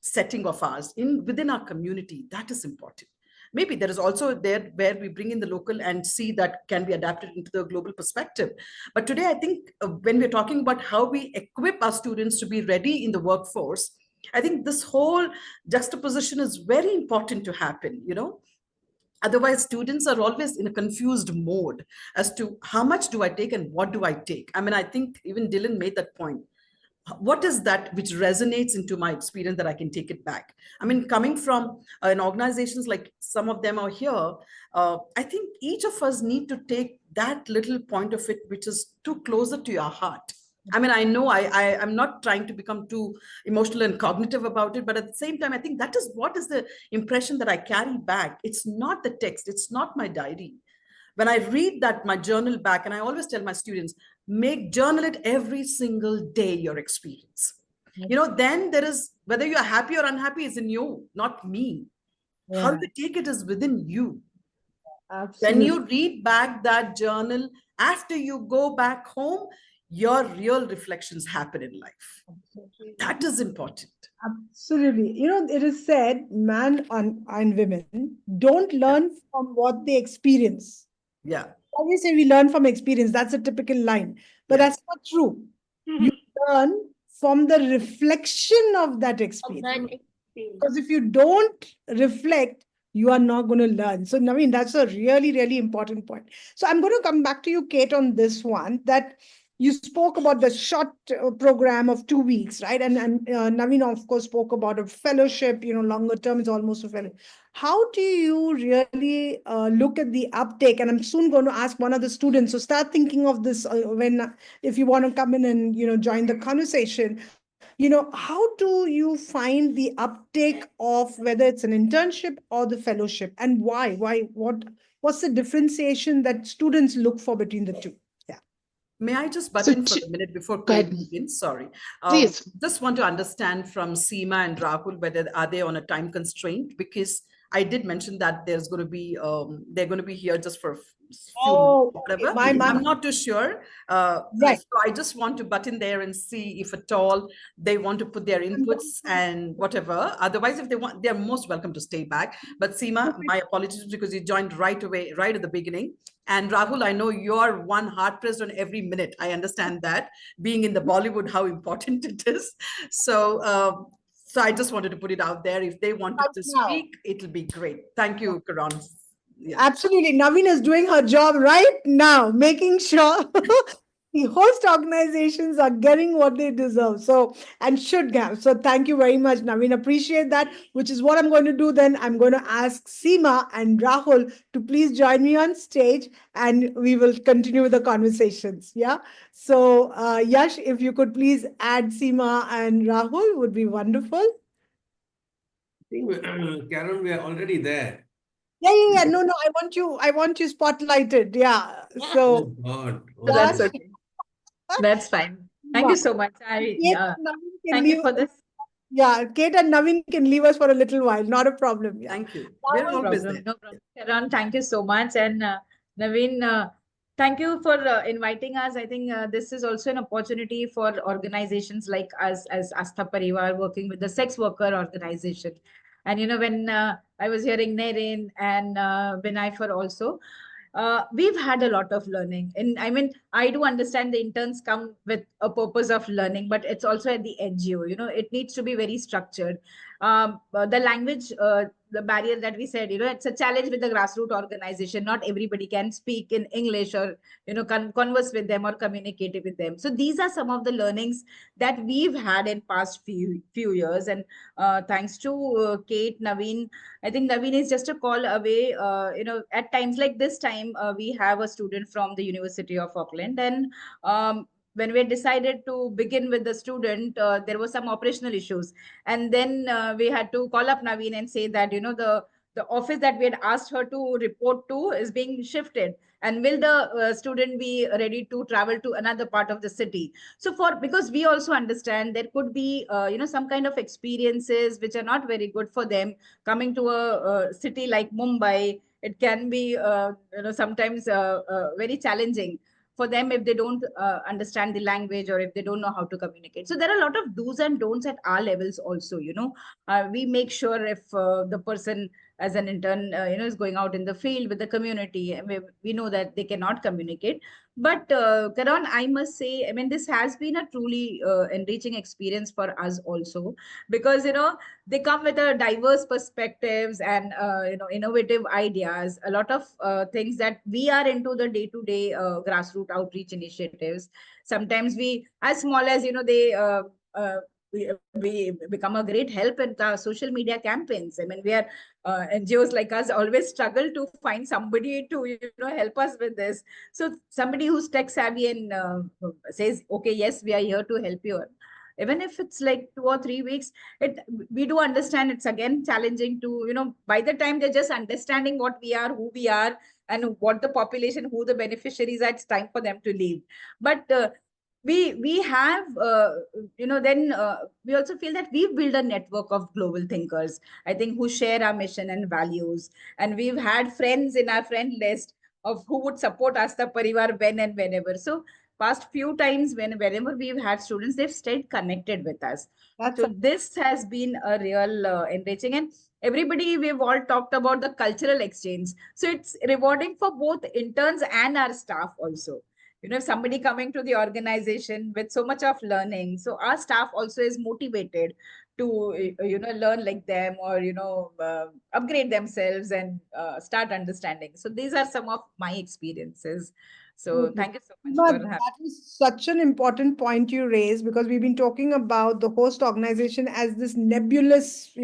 D: setting of ours within our community. That is important. Maybe there is also there where we bring in the local and see that can be adapted into the global perspective. But today, I think when we're talking about how we equip our students to be ready in the workforce, I think this whole juxtaposition is very important to happen, Otherwise, students are always in a confused mode as to how much do I take and what do I take? I mean, I think even Dylan made that point. What is that which resonates into my experience that I can take it back? I mean, coming from an organizations like some of them are here, I think each of us need to take that little point of it, which is too closer to your heart. I mean, I know I'm not trying to become too emotional and cognitive about it, but at the same time, I think that is what is the impression that I carry back. It's not the text. It's not my diary. When I read that, my journal back, and I always tell my students, journal it every single day, your experience. Then there is, whether you're happy or unhappy is in you, not me. Yeah. How you take it is within you. Absolutely. When you read back that journal, after you go back home, your real reflections happen in life. Absolutely. That is important.
A: Absolutely. It is said, man and women don't learn from what they experience.
D: Yeah.
A: Always say we learn from experience. That's a typical line. But that's not true. You learn from the reflection of that experience. Because if you don't reflect, you are not going to learn. So, Naveen, that's a really, really important point. So I'm going to come back to you, Kate, on this one, that you spoke about the short program of 2 weeks, right? And Naveen, of course, spoke about a fellowship, longer term is almost a fellowship. How do you really look at the uptake? And I'm soon going to ask one of the students. So start thinking of this if you want to come in and, join the conversation. How do you find the uptake of whether it's an internship or the fellowship, and why? What's the differentiation that students look for between the two?
D: May I just butt in for a minute before Kate begins? Sorry.
C: Please.
D: Just want to understand from Seema and Rahul, whether are they on a time constraint? Because I did mention that they're going to be here just for a few minutes, whatever. I'm not too sure. Right. So I just want to butt in there and see if at all they want to put their inputs and whatever. Otherwise, if they want, they're most welcome to stay back. But Seema, my apologies because you joined right away, right at the beginning. And Rahul, I know you're one hard pressed on every minute. I understand that, being in the Bollywood, how important it is. So I just wanted to put it out there. If they wanted to speak, it'll be great. Thank you, Karan.
A: Yeah. Absolutely. Naveen is doing her job right now, making sure the host organizations are getting what they deserve. So, and should have. So, thank you very much, Naveen. Appreciate that, which is what I'm going to do then. I'm going to ask Seema and Rahul to please join me on stage and we will continue with the conversations. Yeah. So, Yash, if you could please add Seema and Rahul, would be wonderful.
I: I think, Karen, we are already there.
A: Yeah. No. I want you spotlighted. Yeah.
H: Yeah.
I: Oh
A: So,
I: God.
J: So that's
A: Yash,
I: Okay.
J: okay. That's fine. Thank
A: Seema,
J: you so much.
A: Kate and Naveen can
J: Thank you
A: leave.
J: for this.
A: Yeah, Kate and Naveen can leave us for a little while. Not a problem. Yeah.
D: Thank you. We're
A: Rahul,
D: always there.
J: No problem. Karan, thank you so much. And Naveen, thank you for inviting us. I think this is also an opportunity for organizations like us as Astha Parivar working with the sex worker organization. And when I was hearing Nayreen and Vinay for also, we've had a lot of learning. And I mean, I do understand the interns come with a purpose of learning, but it's also at the NGO, it needs to be very structured. The language, the barrier that we said, it's a challenge with the grassroots organization. Not everybody can speak in English or, converse with them or communicate with them. So these are some of the learnings that we've had in past few years. And thanks to Kate, Naveen, I think Naveen is just a call away. At times like this time, we have a student from the University of Auckland, and when we decided to begin with the student, there were some operational issues, and then we had to call up Naveen and say that the office that we had asked her to report to is being shifted, and will the student be ready to travel to another part of the city? So because we also understand there could be some kind of experiences which are not very good for them coming to a city like Mumbai. It can be sometimes very challenging for them if they don't understand the language or if they don't know how to communicate. So there are a lot of do's and don'ts at our levels also. We make sure if the person as an intern is going out in the field with the community, we know that they cannot communicate. But Karan, I must say, I mean, this has been a truly enriching experience for us also, because they come with a diverse perspectives and innovative ideas, a lot of things that we are into the day to day grassroots outreach initiatives. Sometimes we, as small as they we become a great help in the social media campaigns. I mean, we are NGOs like us always struggle to find somebody to help us with this. So somebody who's tech savvy and says, okay, yes, we are here to help you. Even if it's like 2 or 3 weeks, we do understand it's again challenging to by the time they're just understanding what we are, who we are, and what the population, who the beneficiaries are, it's time for them to leave. But we have then we also feel that we've built a network of global thinkers, I think, who share our mission and values, and we've had friends in our friend list of who would support Astha Parivar when and whenever. So past few times whenever we've had students, they've stayed connected with us. So this has been a real enriching. And everybody, we've all talked about the cultural exchange, so it's rewarding for both interns and our staff also. If somebody coming to the organization with so much of learning, so our staff also is motivated to learn like them, or upgrade themselves and start understanding. So these are some of my experiences. So thank you so much
A: But
J: for having.
A: that is such an important point you raise, because we've been talking about the host organization as this nebulous,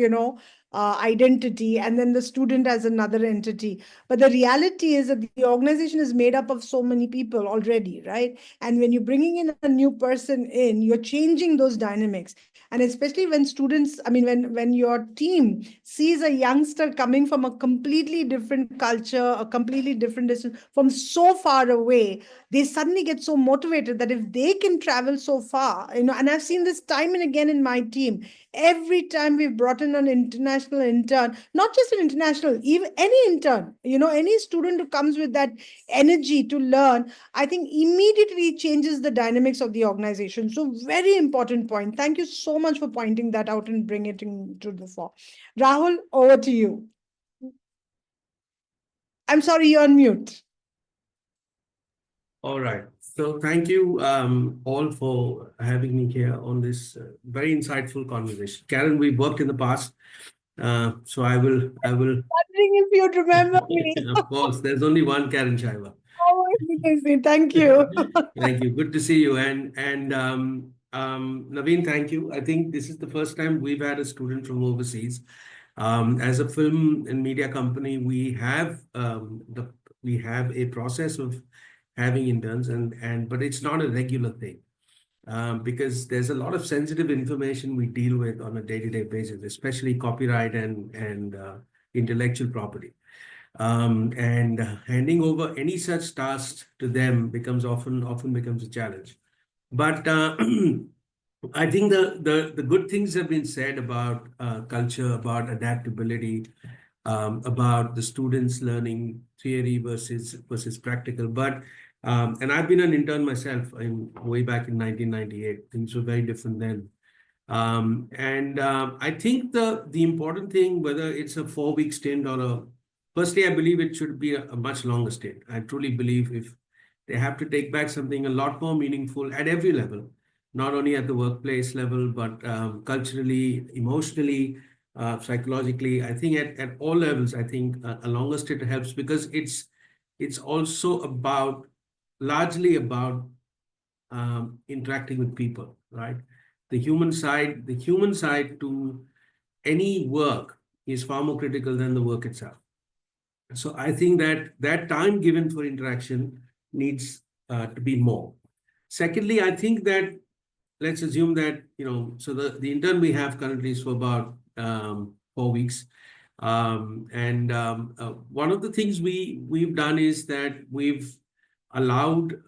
A: identity, and then the student as another entity. But the reality is that the organization is made up of so many people already, right? And when you're bringing in a new person in, you're changing those dynamics. And especially when students, I mean, when your team sees a youngster coming from a completely different culture, a completely different distance, from so far away, they suddenly get so motivated that if they can travel so far, and I've seen this time and again in my team. Every time we've brought in an international intern, not just an international, even any intern, any student who comes with that energy to learn, I think immediately changes the dynamics of the organization. So very important point. Thank you so much for pointing that out and bring it into the fore. Rahul, over to you. I'm sorry, you're on mute.
I: All right. So thank you all for having me here on this very insightful conversation. Karen, we worked in the past, so I will.
A: Wondering if you'd remember me.
I: Of course, there's only one Karen Shaiva.
A: Oh, Thank you.
I: Thank you. Good to see you. And Naveen, thank you. I think this is the first time we've had a student from overseas. As a film and media company, we have a process of having interns, but it's not a regular thing. Because there's a lot of sensitive information we deal with on a day-to-day basis, especially copyright and intellectual property. And handing over any such tasks to them often becomes a challenge. But I think the good things have been said about culture, about adaptability, about the students learning theory versus practical. But and I've been an intern myself way back in 1998. Things were very different then. And I think the important thing, whether it's a 4-week stint or firstly, I believe it should be a much longer stint. I truly believe if they have to take back something a lot more meaningful at every level, not only at the workplace level, but culturally, emotionally, psychologically. I think at all levels, I think a longer stint helps because it's also largely about interacting with people, right? The human side to any work is far more critical than the work itself. So I think that time given for interaction needs to be more. Secondly, I think that let's assume that, so the intern we have currently is for about 4 weeks. And one of the things we've done is that we've allowed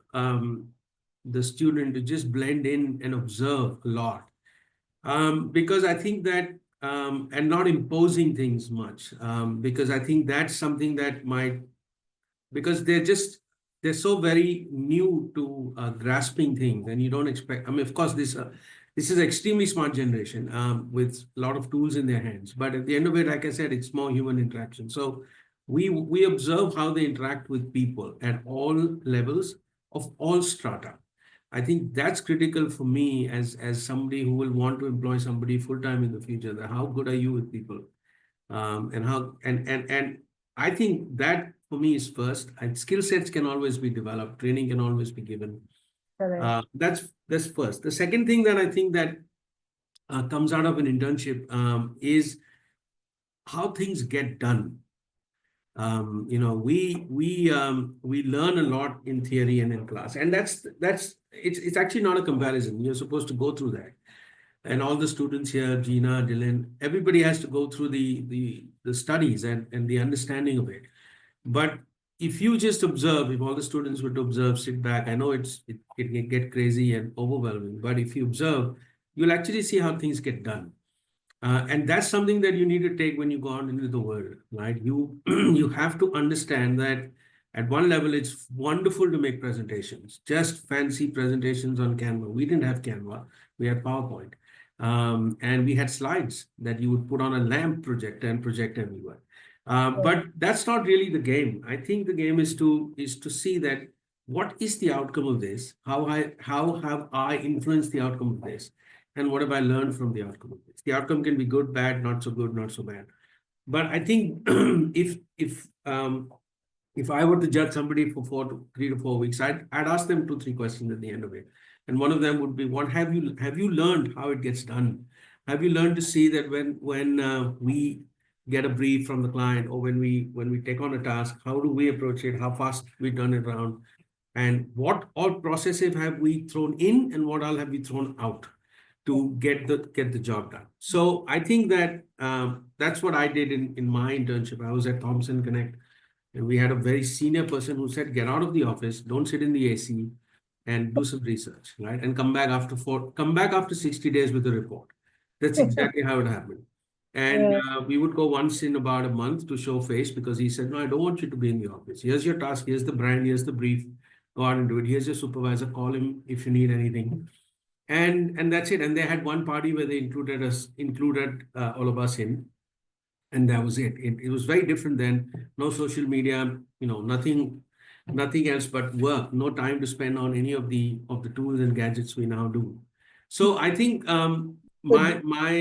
I: the student to just blend in and observe a lot. Because I think that, and not imposing things much, because I think that's something that because they're so very new to grasping things, and you don't expect, of course, this is an extremely smart generation with a lot of tools in their hands. But at the end of it, like I said, it's more human interaction. So we observe how they interact with people at all levels of all strata. I think that's critical for me as somebody who will want to employ somebody full-time in the future. That how good are you with people? And I think that for me is first. And skill sets can always be developed. Training can always be given. That's first. The second thing that I think that comes out of an internship is how things get done. We learn a lot in theory and in class, and it's actually not a comparison. You're supposed to go through that, and all the students here, Gina, Dylan, everybody has to go through the studies and the understanding of it. But if you just observe, if all the students were to observe, sit back, I know it can get crazy and overwhelming, but if you observe, you'll actually see how things get done. And that's something that you need to take when you go out into the world, right? You have to understand that at one level, it's wonderful to make presentations, just fancy presentations on Canva. We didn't have Canva, we had PowerPoint. And we had slides that you would put on a lamp projector and project everywhere. But that's not really the game. I think the game is to see that what is the outcome of this? How have I influenced the outcome of this? And what have I learned from the outcome of this? The outcome can be good, bad, not so good, not so bad. But I think if I were to judge somebody for 3 to 4 weeks, I'd ask them 2-3 questions at the end of it. And one of them would be, what have you learned how it gets done? Have you learned to see that when we get a brief from the client, or when we take on a task, how do we approach it? How fast we turn it around? And what all processes have we thrown in, and what all have we thrown out to get the job done? So I think that that's what I did in my internship. I was at Thomson Connect, and we had a very senior person who said, get out of the office, don't sit in the AC, and do some research, right? And come back after 60 days with a report. That's exactly how it happened. And we would go once in about a month to show face, because he said, no, I don't want you to be in the office. Here's your task, here's the brand, here's the brief, go out and do it. Here's your supervisor, call him if you need anything. And that's it. And they had one party where they included all of us in, and that was it. It was very different then. No social media, nothing else but work. No time to spend on any of the tools and gadgets we now do. So I think my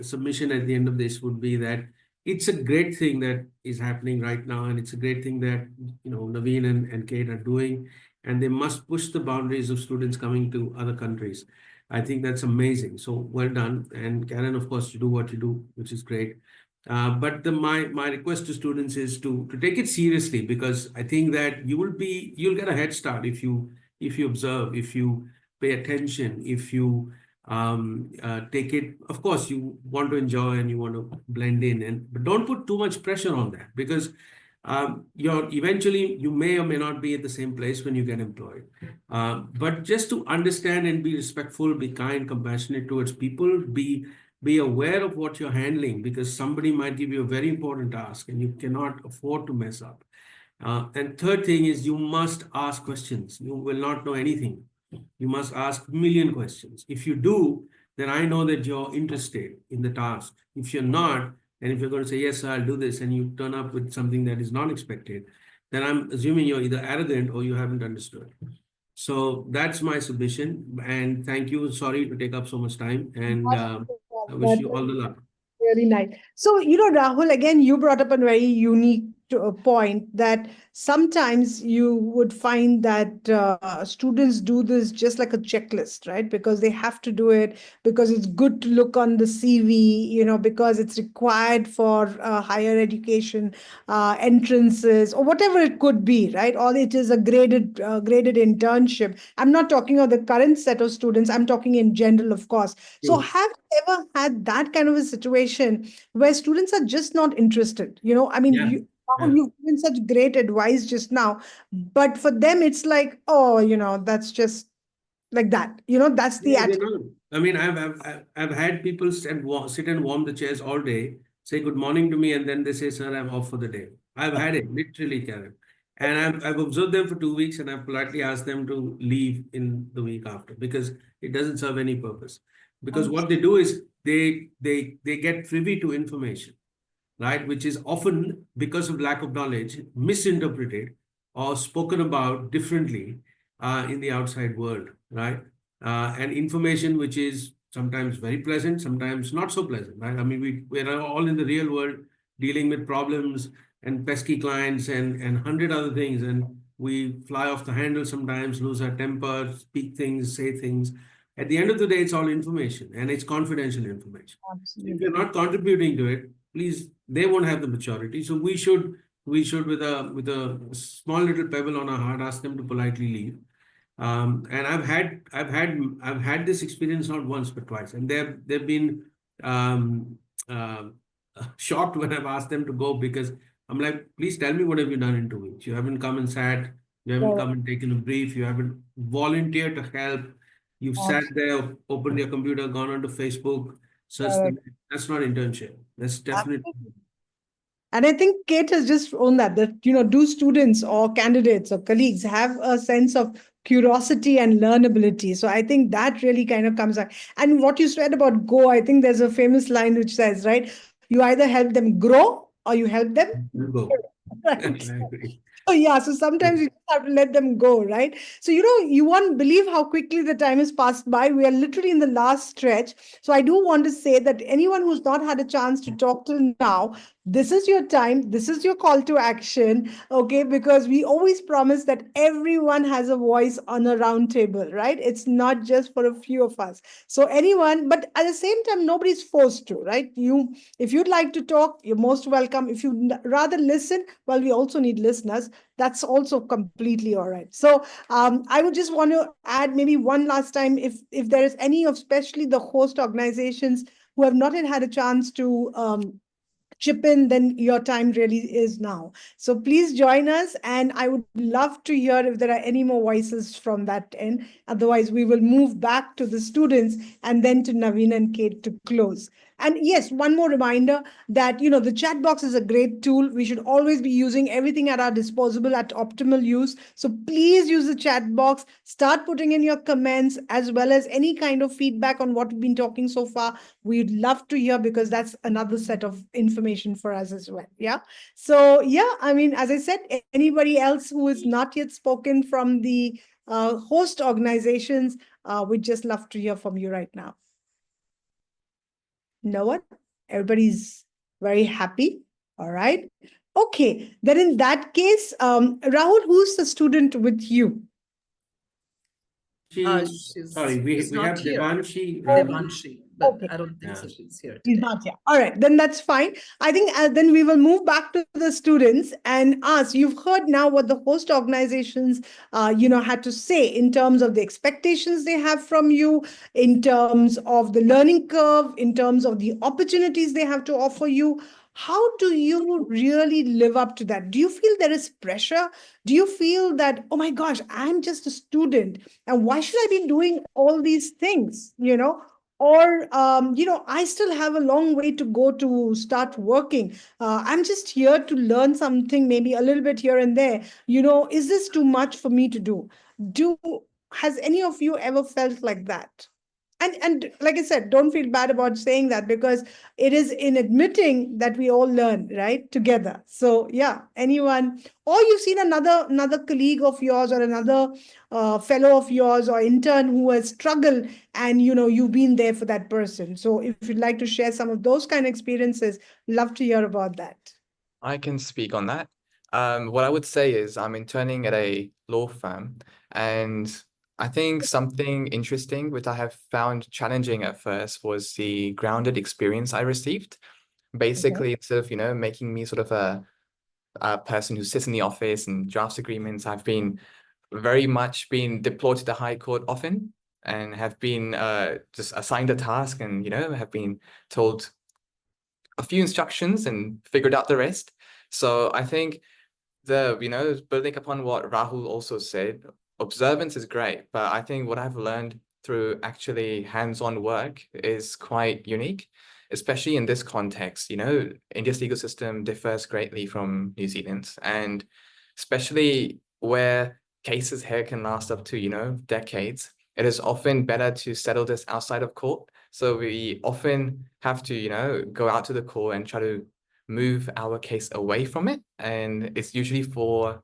I: submission at the end of this would be that it's a great thing that is happening right now, and it's a great thing that Naveen and Kate are doing, and they must push the boundaries of students coming to other countries. I think that's amazing. So well done, and Karen, of course, you do what you do, which is great. But my request to students is to take it seriously, because I think that you'll get a head start if you observe, if you pay attention, if you take it. Of course, you want to enjoy and you want to blend in, but don't put too much pressure on that, because you may or may not be at the same place when you get employed. But just to understand and be respectful, be kind, compassionate towards people, be aware of what you're handling, because somebody might give you a very important task and you cannot afford to mess up. And third thing is, you must ask questions. You will not know anything. You must ask a million questions. If you do, then I know that you're interested in the task. If you're not, and if you're going to say, yes, sir, I'll do this, and you turn up with something that is not expected, then I'm assuming you're either arrogant or you haven't understood. So that's my submission. And thank you. Sorry to take up so much time. And I wish you all the luck.
A: Really nice. So, Rahul, again, you brought up a very unique point that sometimes you would find that students do this just like a checklist, right? Because they have to do it, because it's good to look on the CV, because it's required for higher education entrances or whatever it could be, right? Or it is a graded internship. I'm not talking of the current set of students. I'm talking in general, of course. So
I: True.
A: have you ever had that kind of a situation where students are just not interested? I mean,
I: Yeah.
A: Rahul, you've given such great advice just now, but for them, it's like, oh, that's just like that. That's the
I: Yeah, they
A: attitude.
I: know. I mean, I've had people sit and warm the chairs all day, say good morning to me, and then they say, "Sir, I'm off for the day." I've had it literally, Karen, and I've observed them for 2 weeks, and I've politely asked them to leave in the week after, because it doesn't serve any purpose. Because what they do is they get privy to information, right, which is often, because of lack of knowledge, misinterpreted or spoken about differently in the outside world, right? And information which is sometimes very pleasant, sometimes not so pleasant, right? I mean, we're all in the real world dealing with problems and pesky clients and 100 other things, and we fly off the handle sometimes, lose our temper, speak things, say things. At the end of the day, it's all information, and it's confidential information. If you're not contributing to it, please, they won't have the maturity. So we should with a small little pebble on our heart, ask them to politely leave. And I've had this experience not once but twice, and they've been um, uh, shocked when I've asked them to go, because I'm like, please tell me, what have you done in 2 weeks? You haven't come and sat, you haven't come and taken a brief, you haven't volunteered to help. You've sat there, opened your computer, gone onto Facebook, searched them. That's not internship. That's definitely.
A: And I think Kate has just shown that, do students or candidates or colleagues have a sense of curiosity and learnability? So I think that really kind of comes out. And what you said about go, I think there's a famous line which says, right, you either help them grow or you help them
I: Go.
A: right.
I: I agree.
A: Oh, yeah. So sometimes you just have to let them go, right? So, you won't believe how quickly the time has passed by. We are literally in the last stretch. So I do want to say that anyone who's not had a chance to talk till now, this is your time. This is your call to action. Okay. Because we always promise that everyone has a voice on a round table, right? It's not just for a few of us. So anyone, but at the same time, nobody's forced to, right? If you'd like to talk, you're most welcome. If you'd rather listen, well, we also need listeners. That's also completely all right. So I would just want to add maybe one last time, if there is any of especially the host organizations who have not yet had a chance to chip in, then your time really is now. So please join us, and I would love to hear if there are any more voices from that end. Otherwise, we will move back to the students and then to Naveen and Kate to close. And yes, one more reminder that, the chat box is a great tool. We should always be using everything at our disposal at optimal use. So please use the chat box. Start putting in your comments as well as any kind of feedback on what we've been talking so far. We'd love to hear, because that's another set of information for us as well. Yeah. So, yeah, I mean, as I said, anybody else who is not yet spoken from the host organizations, we'd just love to hear from you right now. No one? Everybody's Very happy. All right. Okay. Then in that case, Rahul, who's the student with you?
I: Sorry, we
D: she's not
I: have
D: here.
I: Devanshi.
D: Devanshi, but
A: Okay.
D: I don't think
I: Yeah.
D: so. She's here
A: He's
D: today.
A: not here. All right, then that's fine. I think then we will move back to the students and ask. You've heard now what the host organizations, had to say in terms of the expectations they have from you, in terms of the learning curve, in terms of the opportunities they have to offer you. How do you really live up to that? Do you feel there is pressure? Do you feel that, oh my gosh, I'm just a student, and why should I be doing all these things? Or I still have a long way to go to start working. I'm just here to learn something, maybe a little bit here and there. Is this too much for me to do? Has any of you ever felt like that? And like I said, don't feel bad about saying that, because it is in admitting that we all learn, right, together. So yeah, anyone, or you've seen another colleague of yours, or another fellow of yours, or intern who has struggled, and you've been there for that person. So if you'd like to share some of those kind of experiences, love to hear about that.
K: I can speak on that. What I would say is I'm interning at a law firm, and I think something interesting, which I have found challenging at first, was the grounded experience I received. Basically, instead of, making me sort of a person who sits in the office and drafts agreements, I've been very much been deployed to the High Court often, and have been just assigned a task, and, have been told a few instructions and figured out the rest. So I think building upon what Rahul also said, observance is great, but I think what I've learned through actually hands-on work is quite unique, especially in this context. India's legal system differs greatly from New Zealand's, and especially where cases here can last up to, decades, it is often better to settle this outside of court. So we often have to, go out to the court and try to move our case away from it. And it's usually for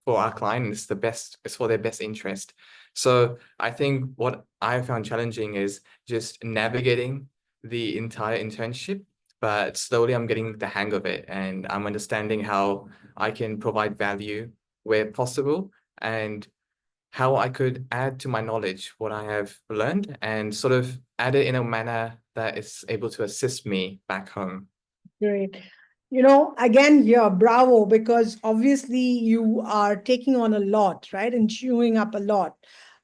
K: our client, it's for their best interest. So I think what I found challenging is just navigating the entire internship, but slowly I'm getting the hang of it, and I'm understanding how I can provide value where possible, and how I could add to my knowledge what I have learned, and sort of add it in a manner that is able to assist me back home.
A: Great. Again, yeah, bravo, because obviously you are taking on a lot, right? And chewing up a lot.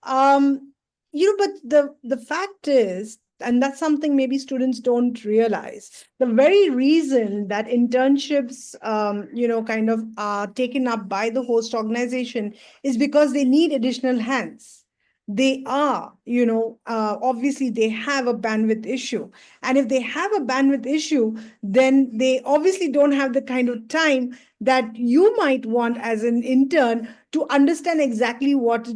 A: But the fact is, and that's something maybe students don't realize, the very reason that internships, kind of are taken up by the host organization is because they need additional hands. They are, obviously they have a bandwidth issue. And if they have a bandwidth issue, then they obviously don't have the kind of time that you might want as an intern to understand exactly what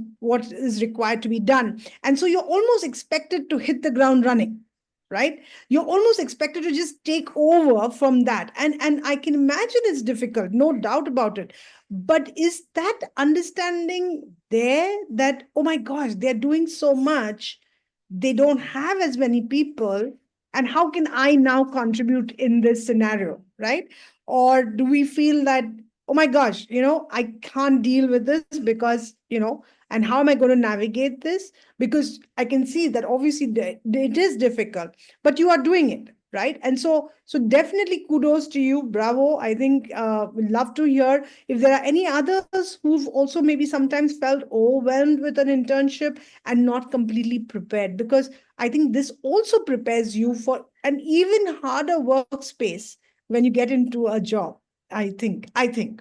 A: is required to be done. And so you're almost expected to hit the ground running, right? You're almost expected to just take over from that. And I can imagine it's difficult, no doubt about it. But is that understanding there that, oh my gosh, they're doing so much, they don't have as many people, and how can I now contribute in this scenario, right? Or do we feel that, oh my gosh, I can't deal with this because, and how am I going to navigate this? Because I can see that obviously it is difficult, but you are doing it, right? And so definitely kudos to you, bravo. I think we'd love to hear if there are any others who've also maybe sometimes felt overwhelmed with an internship and not completely prepared, because I think this also prepares you for an even harder workspace when you get into a job. I think,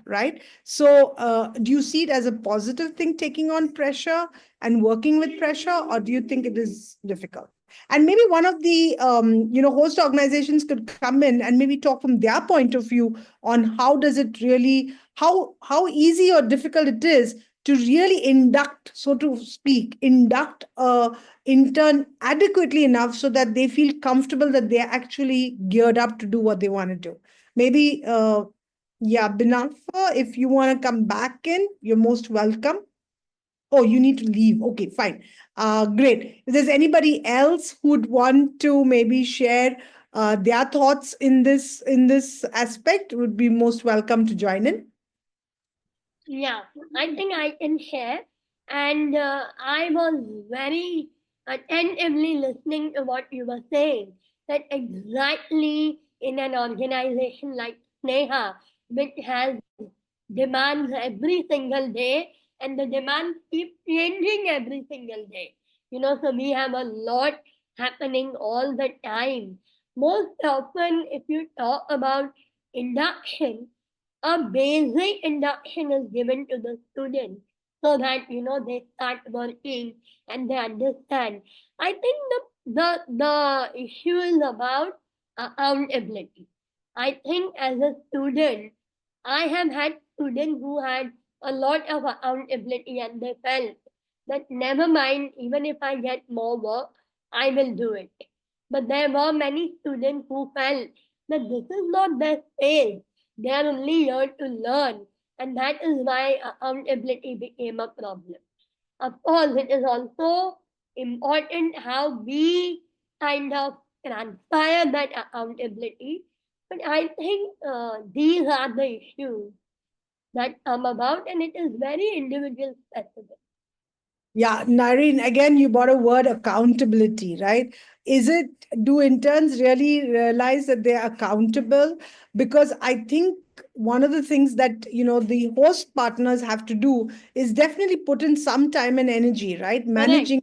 A: right? So, do you see it as a positive thing, taking on pressure and working with pressure, or do you think it is difficult? And maybe one of the, host organizations could come in and maybe talk from their point of view on how does it really, how easy or difficult it is to really induct, so to speak, induct a intern adequately enough so that they feel comfortable that they're actually geared up to do what they want to do. Maybe, Binafa, if you want to come back in, you're most welcome. Oh, you need to leave. Okay, fine. Great. If there's anybody else who'd want to maybe share their thoughts in this aspect, would be most welcome to join in.
H: Yeah, I think I can share. And I was very attentively listening to what you were saying. That exactly in an organization like SNEHA, which has demands every single day, and the demands keep changing every single day. So we have a lot happening all the time. Most often, if you talk about induction, a basic induction is given to the students so that they start working and they understand. I think the issue is about accountability. I think as a student, I have had students who had a lot of accountability and they felt that never mind, even if I get more work, I will do it. But there were many students who felt that this is not their space. They are only here to learn. And that is why accountability became a problem. Of course, it is also important how we kind of transpire that accountability. But I think these are the issues that come about, and it is very individual specific.
A: Yeah, Nayreen, again, you brought a word accountability, right? Do interns really realize that they're accountable? Because I think one of the things that, the host partners have to do is definitely put in some time and energy, right?
H: Correct.
A: Managing.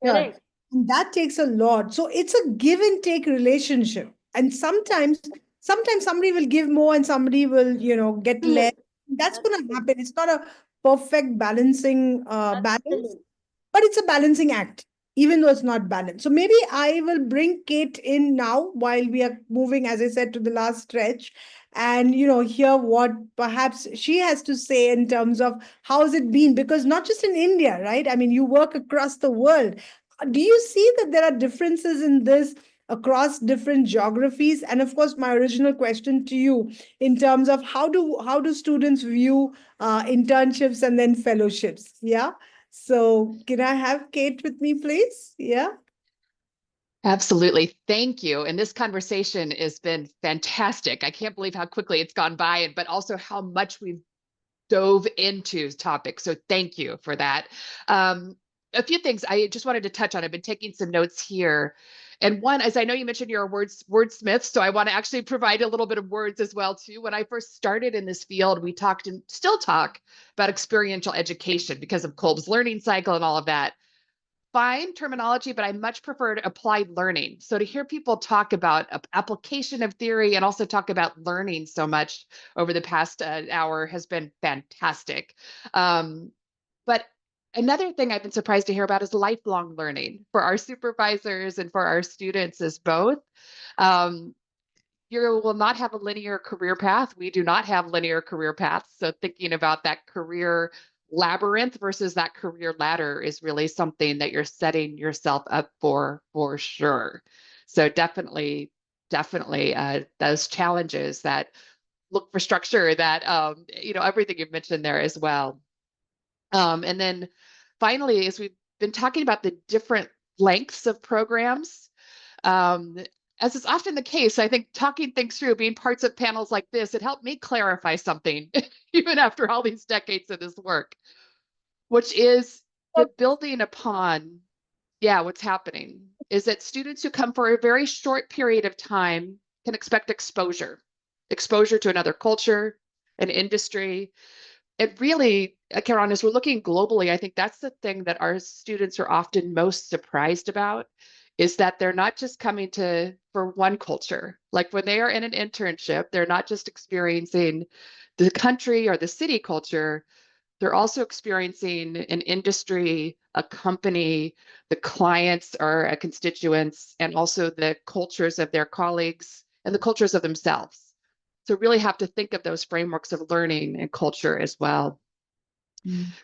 H: Correct.
A: And that takes a lot. So it's a give and take relationship. And sometimes somebody will give more and somebody will, get less. That's going to happen. It's not a perfect balancing balance,
H: Absolutely.
A: but it's a balancing act, even though it's not balanced. So maybe I will bring Kate in now while we are moving, as I said, to the last stretch, and hear what perhaps she has to say in terms of how's it been, because not just in India, right? I mean, you work across the world. Do you see that there are differences in this across different geographies? And of course, my original question to you, in terms of how do students view internships and then fellowships? Yeah. So can I have Kate with me, please? Yeah.
C: Absolutely. Thank you. And this conversation has been fantastic. I can't believe how quickly it's gone by, but also how much we've dove into topics. So thank you for that. A few things I just wanted to touch on. I've been taking some notes here. And one, as I know you mentioned you're a wordsmith, so I want to actually provide a little bit of words as well too. When I first started in this field, we talked and still talk about experiential education because of Kolb's learning cycle and all of that. Fine terminology, but I much preferred applied learning. So to hear people talk about application of theory and also talk about learning so much over the past hour has been fantastic. But another thing I've been surprised to hear about is lifelong learning for our supervisors and for our students is both. You will not have a linear career path. We do not have linear career paths. So thinking about that career labyrinth versus that career ladder is really something that you're setting yourself up for sure. So definitely those challenges that look for structure, that everything you've mentioned there as well. And then finally, as we've been talking about the different lengths of programs, as is often the case, I think talking things through, being parts of panels like this, it helped me clarify something, even after all these decades of this work, which is the building upon, what's happening is that students who come for a very short period of time can expect exposure to another culture, an industry. It really, Karan, as we're looking globally, I think that's the thing that our students are often most surprised about, is that they're not just coming for one culture. Like when they are in an internship, they're not just experiencing the country or the city culture, they're also experiencing an industry, a company, the clients or constituents, and also the cultures of their colleagues and the cultures of themselves. So really have to think of those frameworks of learning and culture as well.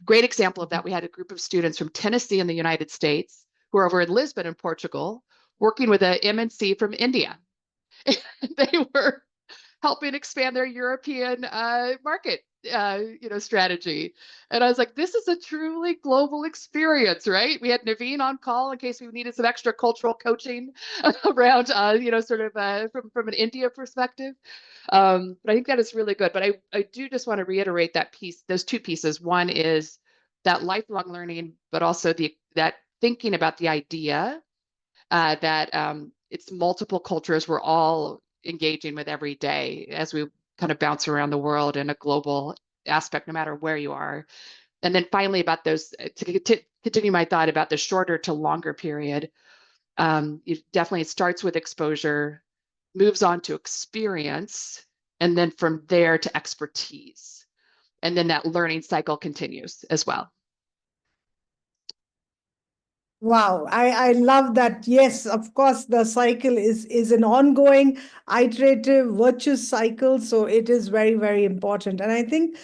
C: Great example of that, we had a group of students from Tennessee in the United States who are over in Lisbon in Portugal, working with a MNC from India. They were helping expand their European market strategy. And I was like, this is a truly global experience, right? We had Naveen on call in case we needed some extra cultural coaching around, sort of from an India perspective. But I think that is really good. But I do just want to reiterate that piece, those two pieces. One is that lifelong learning, but also that thinking about the idea that it's multiple cultures we're all engaging with every day as we kind of bounce around the world in a global aspect, no matter where you are. And then finally, about those, to continue my thought about the shorter to longer period, it definitely starts with exposure, moves on to experience, and then from there to expertise. And then that learning cycle continues as well.
A: Wow, I love that. Yes, of course, the cycle is an ongoing, iterative, virtuous cycle. So it is very, very important. And I think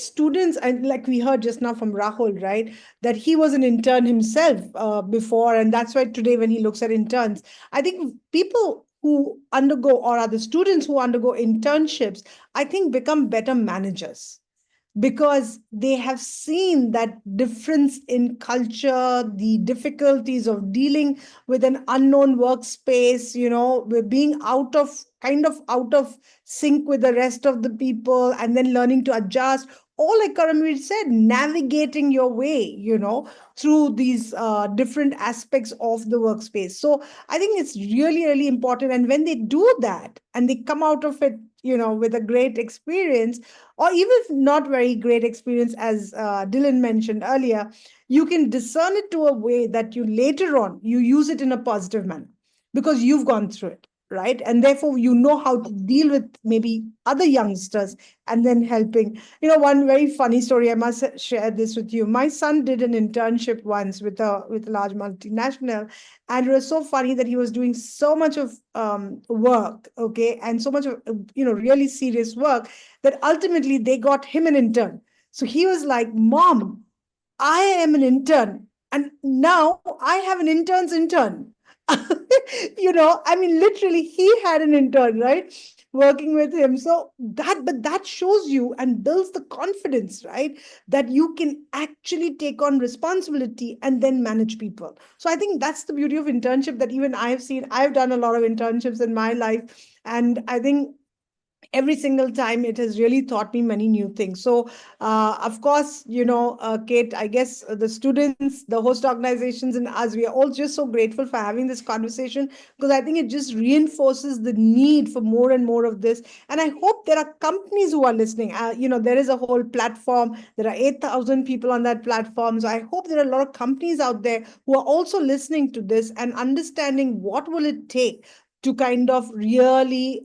A: students, and like we heard just now from Rahul, right, that he was an intern himself before, and that's why today when he looks at interns, I think people who undergo or are the students who undergo internships, I think become better managers because they have seen that difference in culture, the difficulties of dealing with an unknown workspace, with being out of sync with the rest of the people and then learning to adjust. Or like Karamveer said, navigating your way, through these different aspects of the workspace. So I think it's really, really important. And when they do that and they come out of it, with a great experience, or even if not very great experience, as Dylan mentioned earlier, you can discern it to a way that you later on you use it in a positive manner because you've gone through it, right? And therefore you know how to deal with maybe other youngsters and then helping. One very funny story, I must share this with you. My son did an internship once with a large multinational, and it was so funny that he was doing so much of work, okay, and so much of really serious work that ultimately they got him an intern. So he was like, Mom, I am an intern, and now I have an intern's intern. I mean, literally, he had an intern, right? Working with him. But that shows you and builds the confidence, right? That you can actually take on responsibility and then manage people. So I think that's the beauty of internship that even I have seen. I've done a lot of internships in my life. And I think every single time it has really taught me many new things. So of course, Kate, I guess the students, the host organizations, and us, we are all just so grateful for having this conversation, because I think it just reinforces the need for more and more of this. And I hope there are companies who are listening. There is a whole platform, there are 8,000 people on that platform. So I hope there are a lot of companies out there who are also listening to this and understanding what will it take to kind of really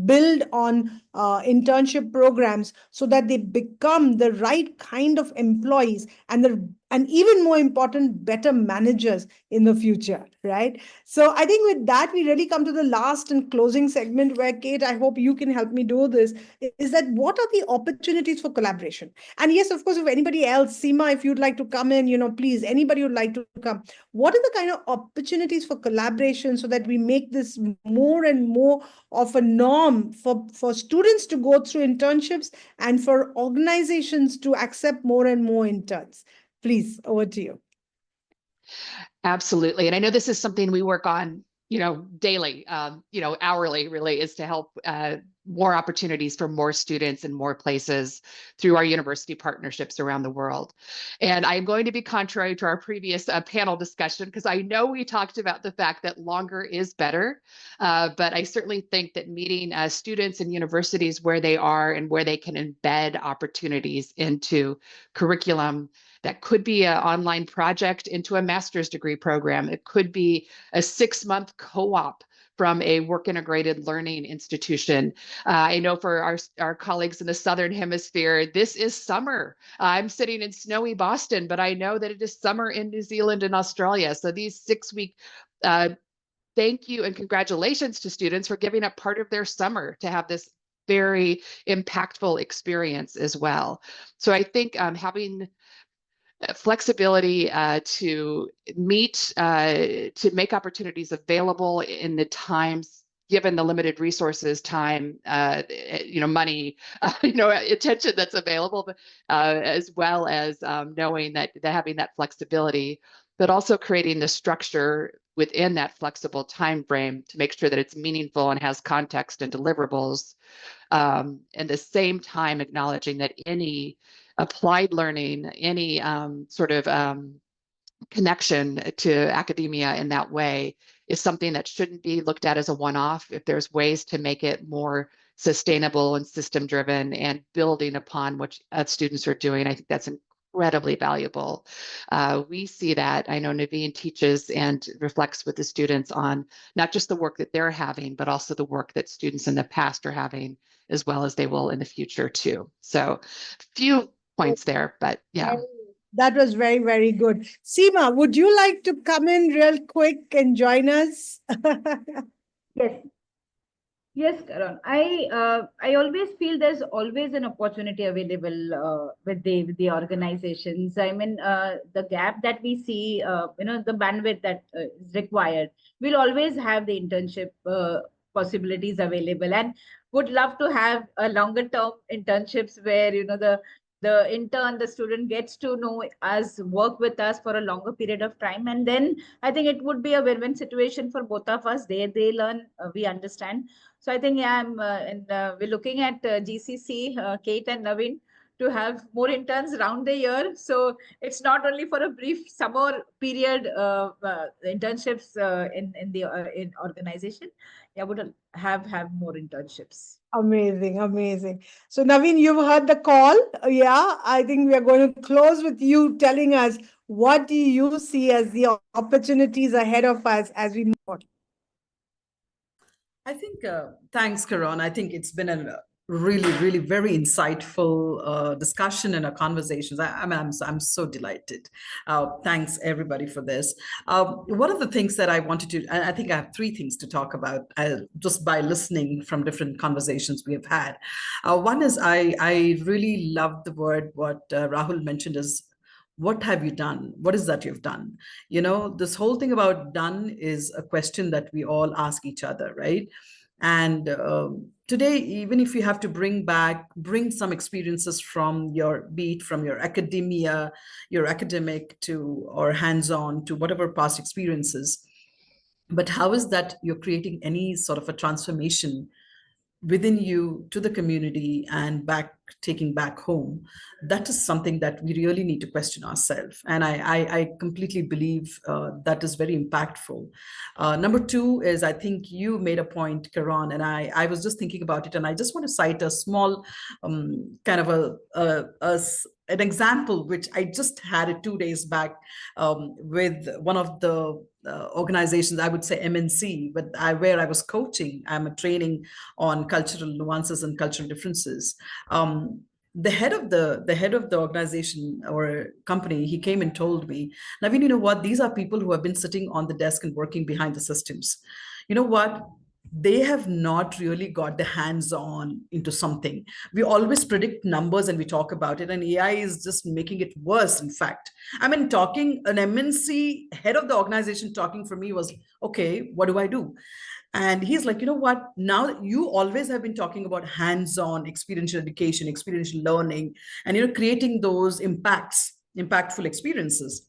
A: build on internship programs so that they become the right kind of employees and even more important, better managers in the future, right? So I think with that, we really come to the last and closing segment where, Kate, I hope you can help me do this, is that what are the opportunities for collaboration? And yes, of course, if anybody else, Seema, if you'd like to come in, please, anybody would like to come. What are the kind of opportunities for collaboration so that we make this more and more of a norm for students to go through internships and for organizations to accept more and more interns? Please, over to you.
C: Absolutely. And I know this is something we work on, daily, hourly, really, is to help more opportunities for more students in more places through our university partnerships around the world. And I'm going to be contrary to our previous panel discussion, because I know we talked about the fact that longer is better, but I certainly think that meeting students and universities where they are and where they can embed opportunities into curriculum. That could be an online project into a master's degree program. It could be a 6-month co-op from a work integrated learning institution. I know for our colleagues in the Southern Hemisphere, this is summer. I'm sitting in snowy Boston, but I know that it is summer in New Zealand and Australia. So these 6-week thank you and congratulations to students for giving up part of their summer to have this very impactful experience as well. So I think having flexibility to meet, to make opportunities available in the times, given the limited resources, time, money, attention that's available, as well as knowing that having that flexibility, but also creating the structure within that flexible time frame to make sure that it's meaningful and has context and deliverables. And the same time acknowledging that any applied learning, any connection to academia in that way is something that shouldn't be looked at as a one-off. If there's ways to make it more sustainable and system-driven and building upon what students are doing, I think that's incredibly valuable. We see that. I know Naveen teaches and reflects with the students on not just the work that they're having, but also the work that students in the past are having, as well as they will in the future too. So a few points there, but yeah.
A: That was very, very good. Seema, would you like to come in real quick and join us?
J: Yes. Yes, Karan. I always feel there's always an opportunity available with the organizations. I mean, the gap that we see, the bandwidth that is required, we'll always have the internship possibilities available, and would love to have a longer term internships where the intern, the student gets to know us, work with us for a longer period of time, and then I think it would be a win-win situation for both of us. They learn, we understand. So I think, yeah, we're looking at GCC, Kate and Naveen, to have more interns around the year. So it's not only for a brief summer period internships in organization. Yeah, would have more internships.
A: Amazing, amazing. So Naveen, you've heard the call. Yeah, I think we are going to close with you telling us what do you see as the opportunities ahead of us as we move on.
D: I think, thanks, Karan. I think it's been a really, really very insightful discussion and a conversations. I'm so delighted. Thanks everybody for this. One of the things that I wanted to, I think I have three things to talk about just by listening from different conversations we have had. One is I really love the word what Rahul mentioned is, what have you done? What is that you've done? This whole thing about done is a question that we all ask each other, right? And today, even if you have to bring some experiences from your beat, from your academia, your academic to, or hands-on to whatever past experiences, but how is that you're creating any sort of a transformation within you to the community and taking back home? That is something that we really need to question ourselves. And I completely believe that is very impactful. Number two is, I think you made a point, Karan, and I was just thinking about it, and I just want to cite a small kind of an example, which I just had it 2 days back with one of the organizations, I would say MNC, but where I was coaching. I'm a training on cultural nuances and cultural differences. The head of the organization or company, he came and told me, Naveen, you know what? These are people who have been sitting on the desk and working behind the systems. You know what? They have not really got the hands-on into something. We always predict numbers and we talk about it, and AI is just making it worse. In fact, I mean, an MNC head of the organization talking for me was, okay, what do I do? And he's like, you know what? Now you always have been talking about hands-on experiential education, experiential learning, and creating those impactful experiences.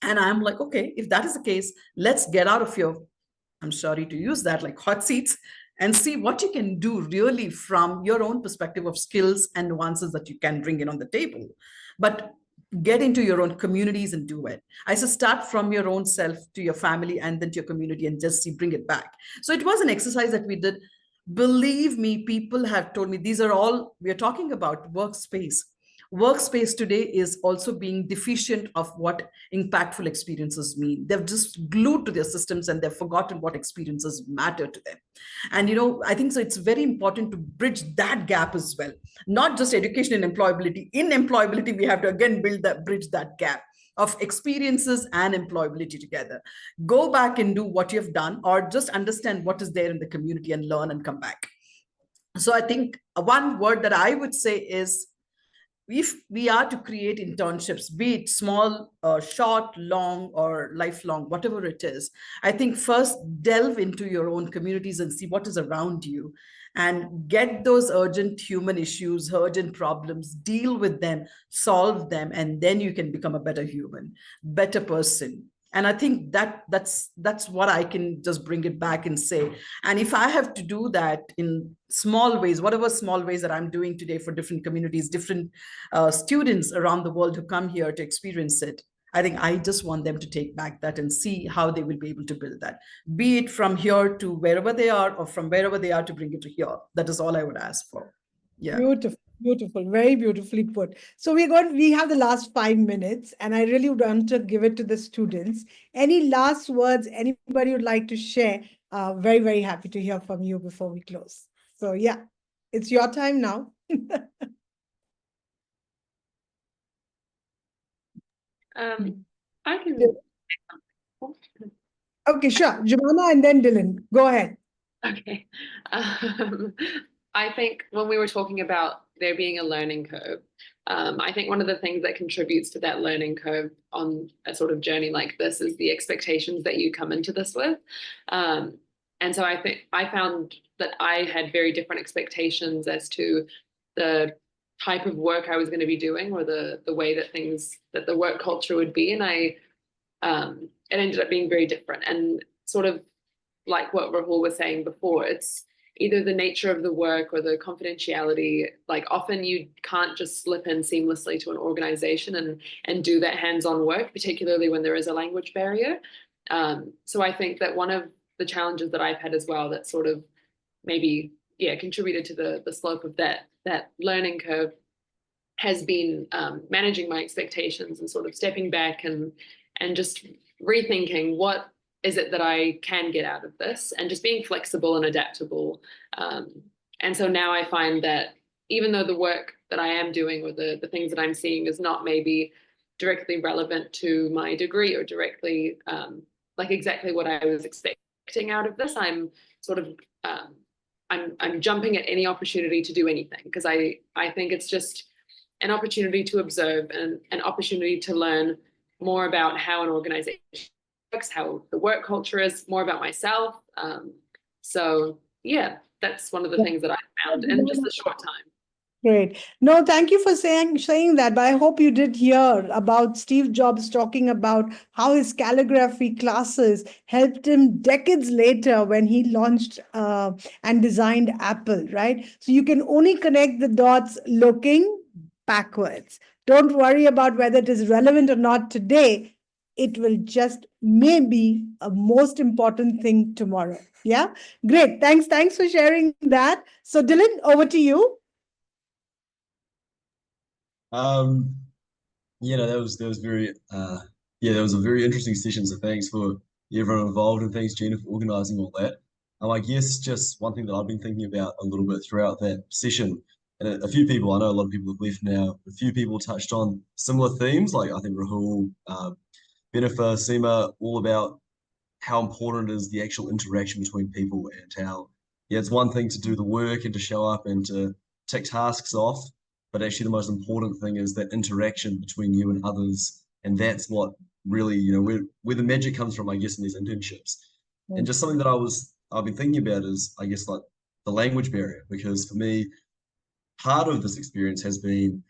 D: And I'm like, okay, if that is the case, let's get out of your, I'm sorry to use that, like hot seats, and see what you can do really from your own perspective of skills and nuances that you can bring in on the table. But get into your own communities and do it. I said, start from your own self to your family and then to your community and just bring it back. So it was an exercise that we did. Believe me, people have told me, these are all, we are talking about workspace. Workspace today is also being deficient of what impactful experiences mean. They've just glued to their systems and they've forgotten what experiences matter to them. And, I think so it's very important to bridge that gap as well. Not just education and employability. In employability, we have to again bridge that gap of experiences and employability together. Go back and do what you've done, or just understand what is there in the community and learn and come back. So I think one word that I would say is, if we are to create internships, be it small, short, long, or lifelong, whatever it is, I think first delve into your own communities and see what is around you and get those urgent human issues, urgent problems, deal with them, solve them, and then you can become a better human, better person. And I think that's what I can just bring it back and say. And if I have to do that in small ways, whatever small ways that I'm doing today for different communities, different students around the world who come here to experience it, I think I just want them to take back that and see how they will be able to build that, be it from here to wherever they are or from wherever they are to bring it to here. That is all I would ask for. Yeah.
A: Beautiful, beautiful, very beautifully put. So we have the last 5 minutes, and I really want to give it to the students. Any last words anybody would like to share? Very, very happy to hear from you before we close. So yeah, it's your time now.
E: I can.
A: Okay, sure. Jumana and then Dylan. Go ahead.
E: Okay. I think when we were talking about there being a learning curve, I think one of the things that contributes to that learning curve on a sort of journey like this is the expectations that you come into this with. And so I think I found that I had very different expectations as to the type of work I was going to be doing, or the way that the work culture would be. And it ended up being very different. And sort of like what Rahul was saying before, it's either the nature of the work or the confidentiality. Like often you can't just slip in seamlessly to an organization and do that hands-on work, particularly when there is a language barrier. So I think that one of the challenges that I've had as well that sort of maybe, contributed to the slope of that learning curve has been managing my expectations and sort of stepping back and just rethinking what is it that I can get out of this, and just being flexible and adaptable. And so now I find that even though the work that I am doing or the things that I'm seeing is not maybe directly relevant to my degree or directly like exactly what I was expecting out of this, I'm sort of I'm jumping at any opportunity to do anything, because I think it's just an opportunity to observe and an opportunity to learn more about how an organization works, how the work culture is, more about myself. So yeah, that's one of the things that I found in just a short time.
A: Great. No, thank you for saying that. But I hope you did hear about Steve Jobs talking about how his calligraphy classes helped him decades later when he launched and designed Apple, right? So you can only connect the dots looking backwards. Don't worry about whether it is relevant or not today. It will just maybe a most important thing tomorrow. Yeah, great. Thanks for sharing that. So Dylan, over to you.
F: That was very that was a very interesting session. So thanks for everyone involved, and thanks Gina for organizing all that. I guess just one thing that I've been thinking about a little bit throughout that session, and a few people, I know a lot of people have left now, a few people touched on similar themes, like I think Rahul, Benifer, Seema, all about how important is the actual interaction between people, and how, it's one thing to do the work and to show up and to tick tasks off, but actually the most important thing is that interaction between you and others. And that's what really, where the magic comes from, I guess, in these internships. And just something that I've been thinking about is, I guess, like the language barrier, because for me, part of this experience has been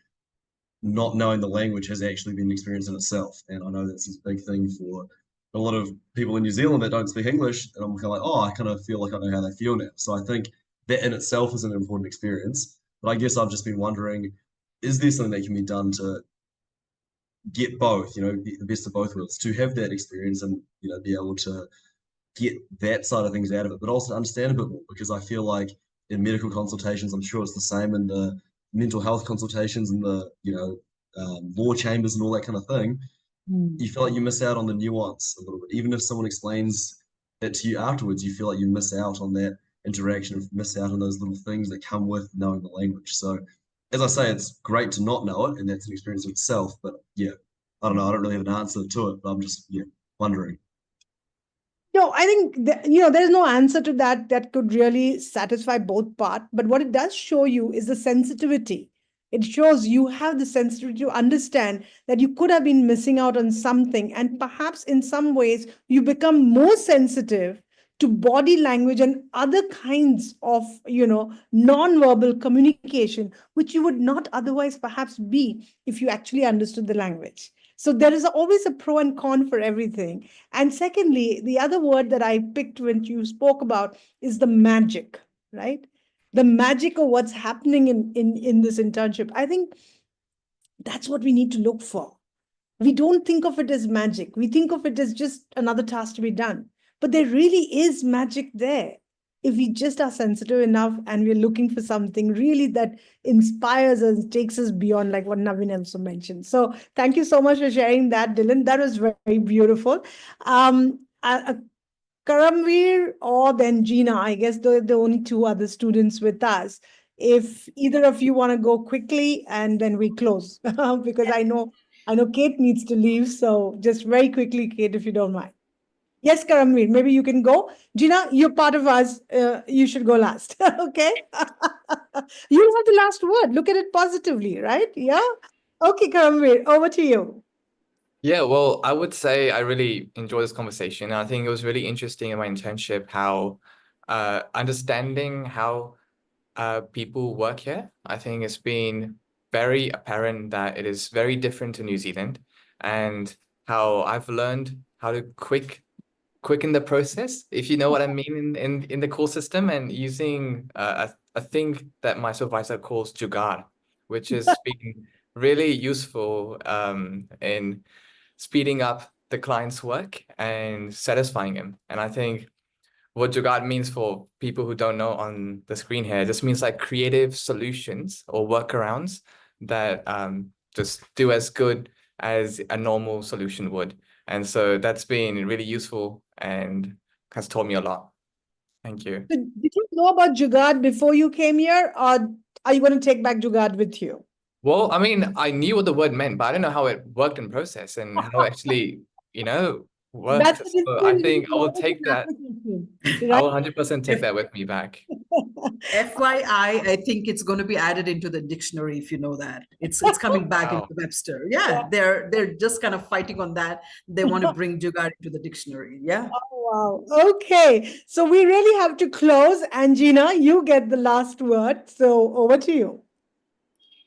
F: not knowing the language has actually been an experience in itself. And I know that's a big thing for a lot of people in New Zealand that don't speak English. And I'm kind of like, I kind of feel like I know how they feel now. So I think that in itself is an important experience. But I guess I've just been wondering, is there something that can be done to get both, the best of both worlds, to have that experience and, be able to get that side of things out of it, but also to understand a bit more? Because I feel like in medical consultations, I'm sure it's the same in the mental health consultations and the, law chambers and all that kind of thing. You feel like you miss out on the nuance a little bit. Even if someone explains it to you afterwards, you feel like you miss out on that interaction, miss out on those little things that come with knowing the language. So as I say, it's great to not know it, and that's an experience in itself. But I don't know. I don't really have an answer to it, but I'm just wondering.
A: No, I think there's no answer to that could really satisfy both parts. But what it does show you is the sensitivity. It shows you have the sensitivity to understand that you could have been missing out on something. And perhaps in some ways, you become more sensitive to body language and other kinds of, non-verbal communication, which you would not otherwise perhaps be if you actually understood the language. So there is always a pro and con for everything. And secondly, the other word that I picked when you spoke about is the magic, right? The magic of what's happening in this internship. I think that's what we need to look for. We don't think of it as magic. We think of it as just another task to be done. But there really is magic there. If we just are sensitive enough and we're looking for something really that inspires us, takes us beyond, like what Naveen also mentioned. So thank you so much for sharing that, Dylan. That was very beautiful. Karamveer or then Gina, I guess the only two other students with us. If either of you want to go quickly and then we close, because I know Kate needs to leave. So just very quickly, Kate, if you don't mind. Yes, Karamveer, maybe you can go. Gina, you're part of us. You should go last. Okay. You have the last word. Look at it positively, right? Yeah. Okay, Karamveer, over to you.
K: Yeah, well, I would say I really enjoyed this conversation. I think it was really interesting in my internship how understanding how people work here. I think it's been very apparent that it is very different to New Zealand, and how I've learned how to quicken the process, if you know what I mean, in the call system, and using a thing that my supervisor calls jugaad, which has been really useful in speeding up the client's work and satisfying him. And I think what jugaad means for people who don't know on the screen here, just means like creative solutions or workarounds that just do as good as a normal solution would. And so that's been really useful and has taught me a lot. Thank you.
A: So did you know about Jugaad before you came here, or are you going to take back Jugaad with you?
K: Well, I mean, I knew what the word meant, but I didn't know how it worked in process and how it actually, worked.
A: That's the
K: So I
A: difference
K: think
A: between
K: I will
A: knowledge
K: take
A: and
K: that.
A: application,
K: I
A: right?
K: will 100% take that with me back.
D: FYI, I think it's going to be added into the dictionary if you know that. It's coming back into
K: Wow.
D: Webster. Yeah, they're just kind of fighting on that. They want to bring jugaad into the dictionary. Yeah.
A: Oh, wow. Okay. So we really have to close. And Gina, you get the last word. So over to you.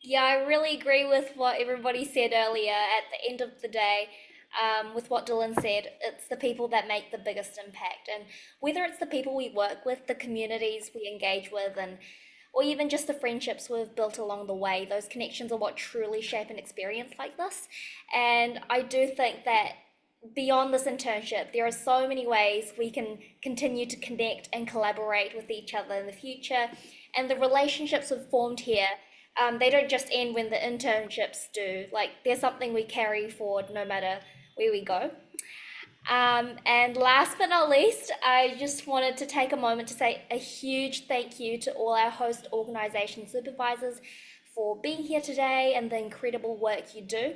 B: Yeah, I really agree with what everybody said earlier. At the end of the day, with what Dylan said, it's the people that make the biggest impact. And whether it's the people we work with, the communities we engage with, or even just the friendships we've built along the way, those connections are what truly shape an experience like this. And I do think that beyond this internship, there are so many ways we can continue to connect and collaborate with each other in the future. And the relationships we've formed here, they don't just end when the internships do. Like, there's something we carry forward no matter where we go. And last but not least, I just wanted to take a moment to say a huge thank you to all our host organisation supervisors for being here today and the incredible work you do.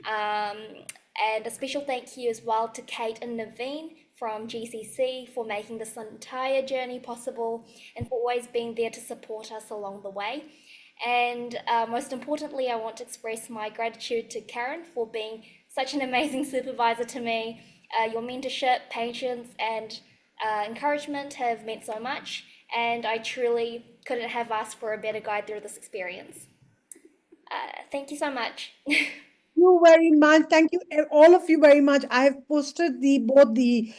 B: And a special thank you as well to Kate and Naveen from GCC for making this entire journey possible and for always being there to support us along the way. And most importantly, I want to express my gratitude to Karen for being such an amazing supervisor to me. Your mentorship, patience, and encouragement have meant so much, and I truly couldn't have asked for a better guide through this experience. Thank you so much.
A: You very much. Thank you, all of you very much. I have posted both the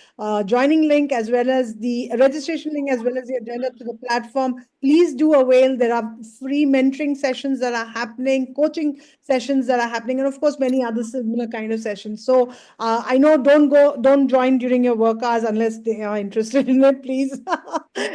A: joining link as well as the registration link as well as the agenda to the platform. Please do avail. There are free mentoring sessions that are happening, coaching sessions that are happening, and of course many other similar kind of sessions. So I know don't join during your work hours unless they are interested in it. Please,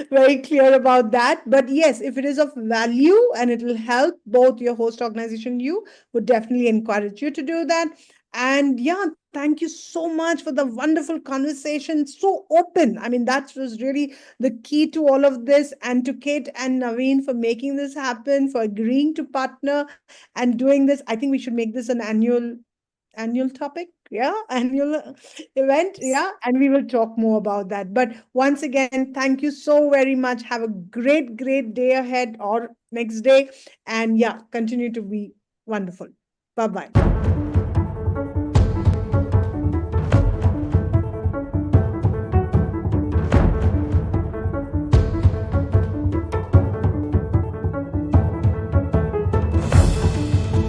A: very clear about that. But yes, if it is of value and it will help both your host organization, you would definitely encourage you to do that. And yeah, thank you so much for the wonderful conversation. So open. I mean, that was really the key to all of this. And to Kate and Naveen for making this happen, for agreeing to partner and doing this. I think we should make this an annual annual topic, yeah, annual event, yeah, and we will talk more about that. But once again, thank you so very much. Have a great day ahead or next day, and yeah, continue to be wonderful. Bye bye.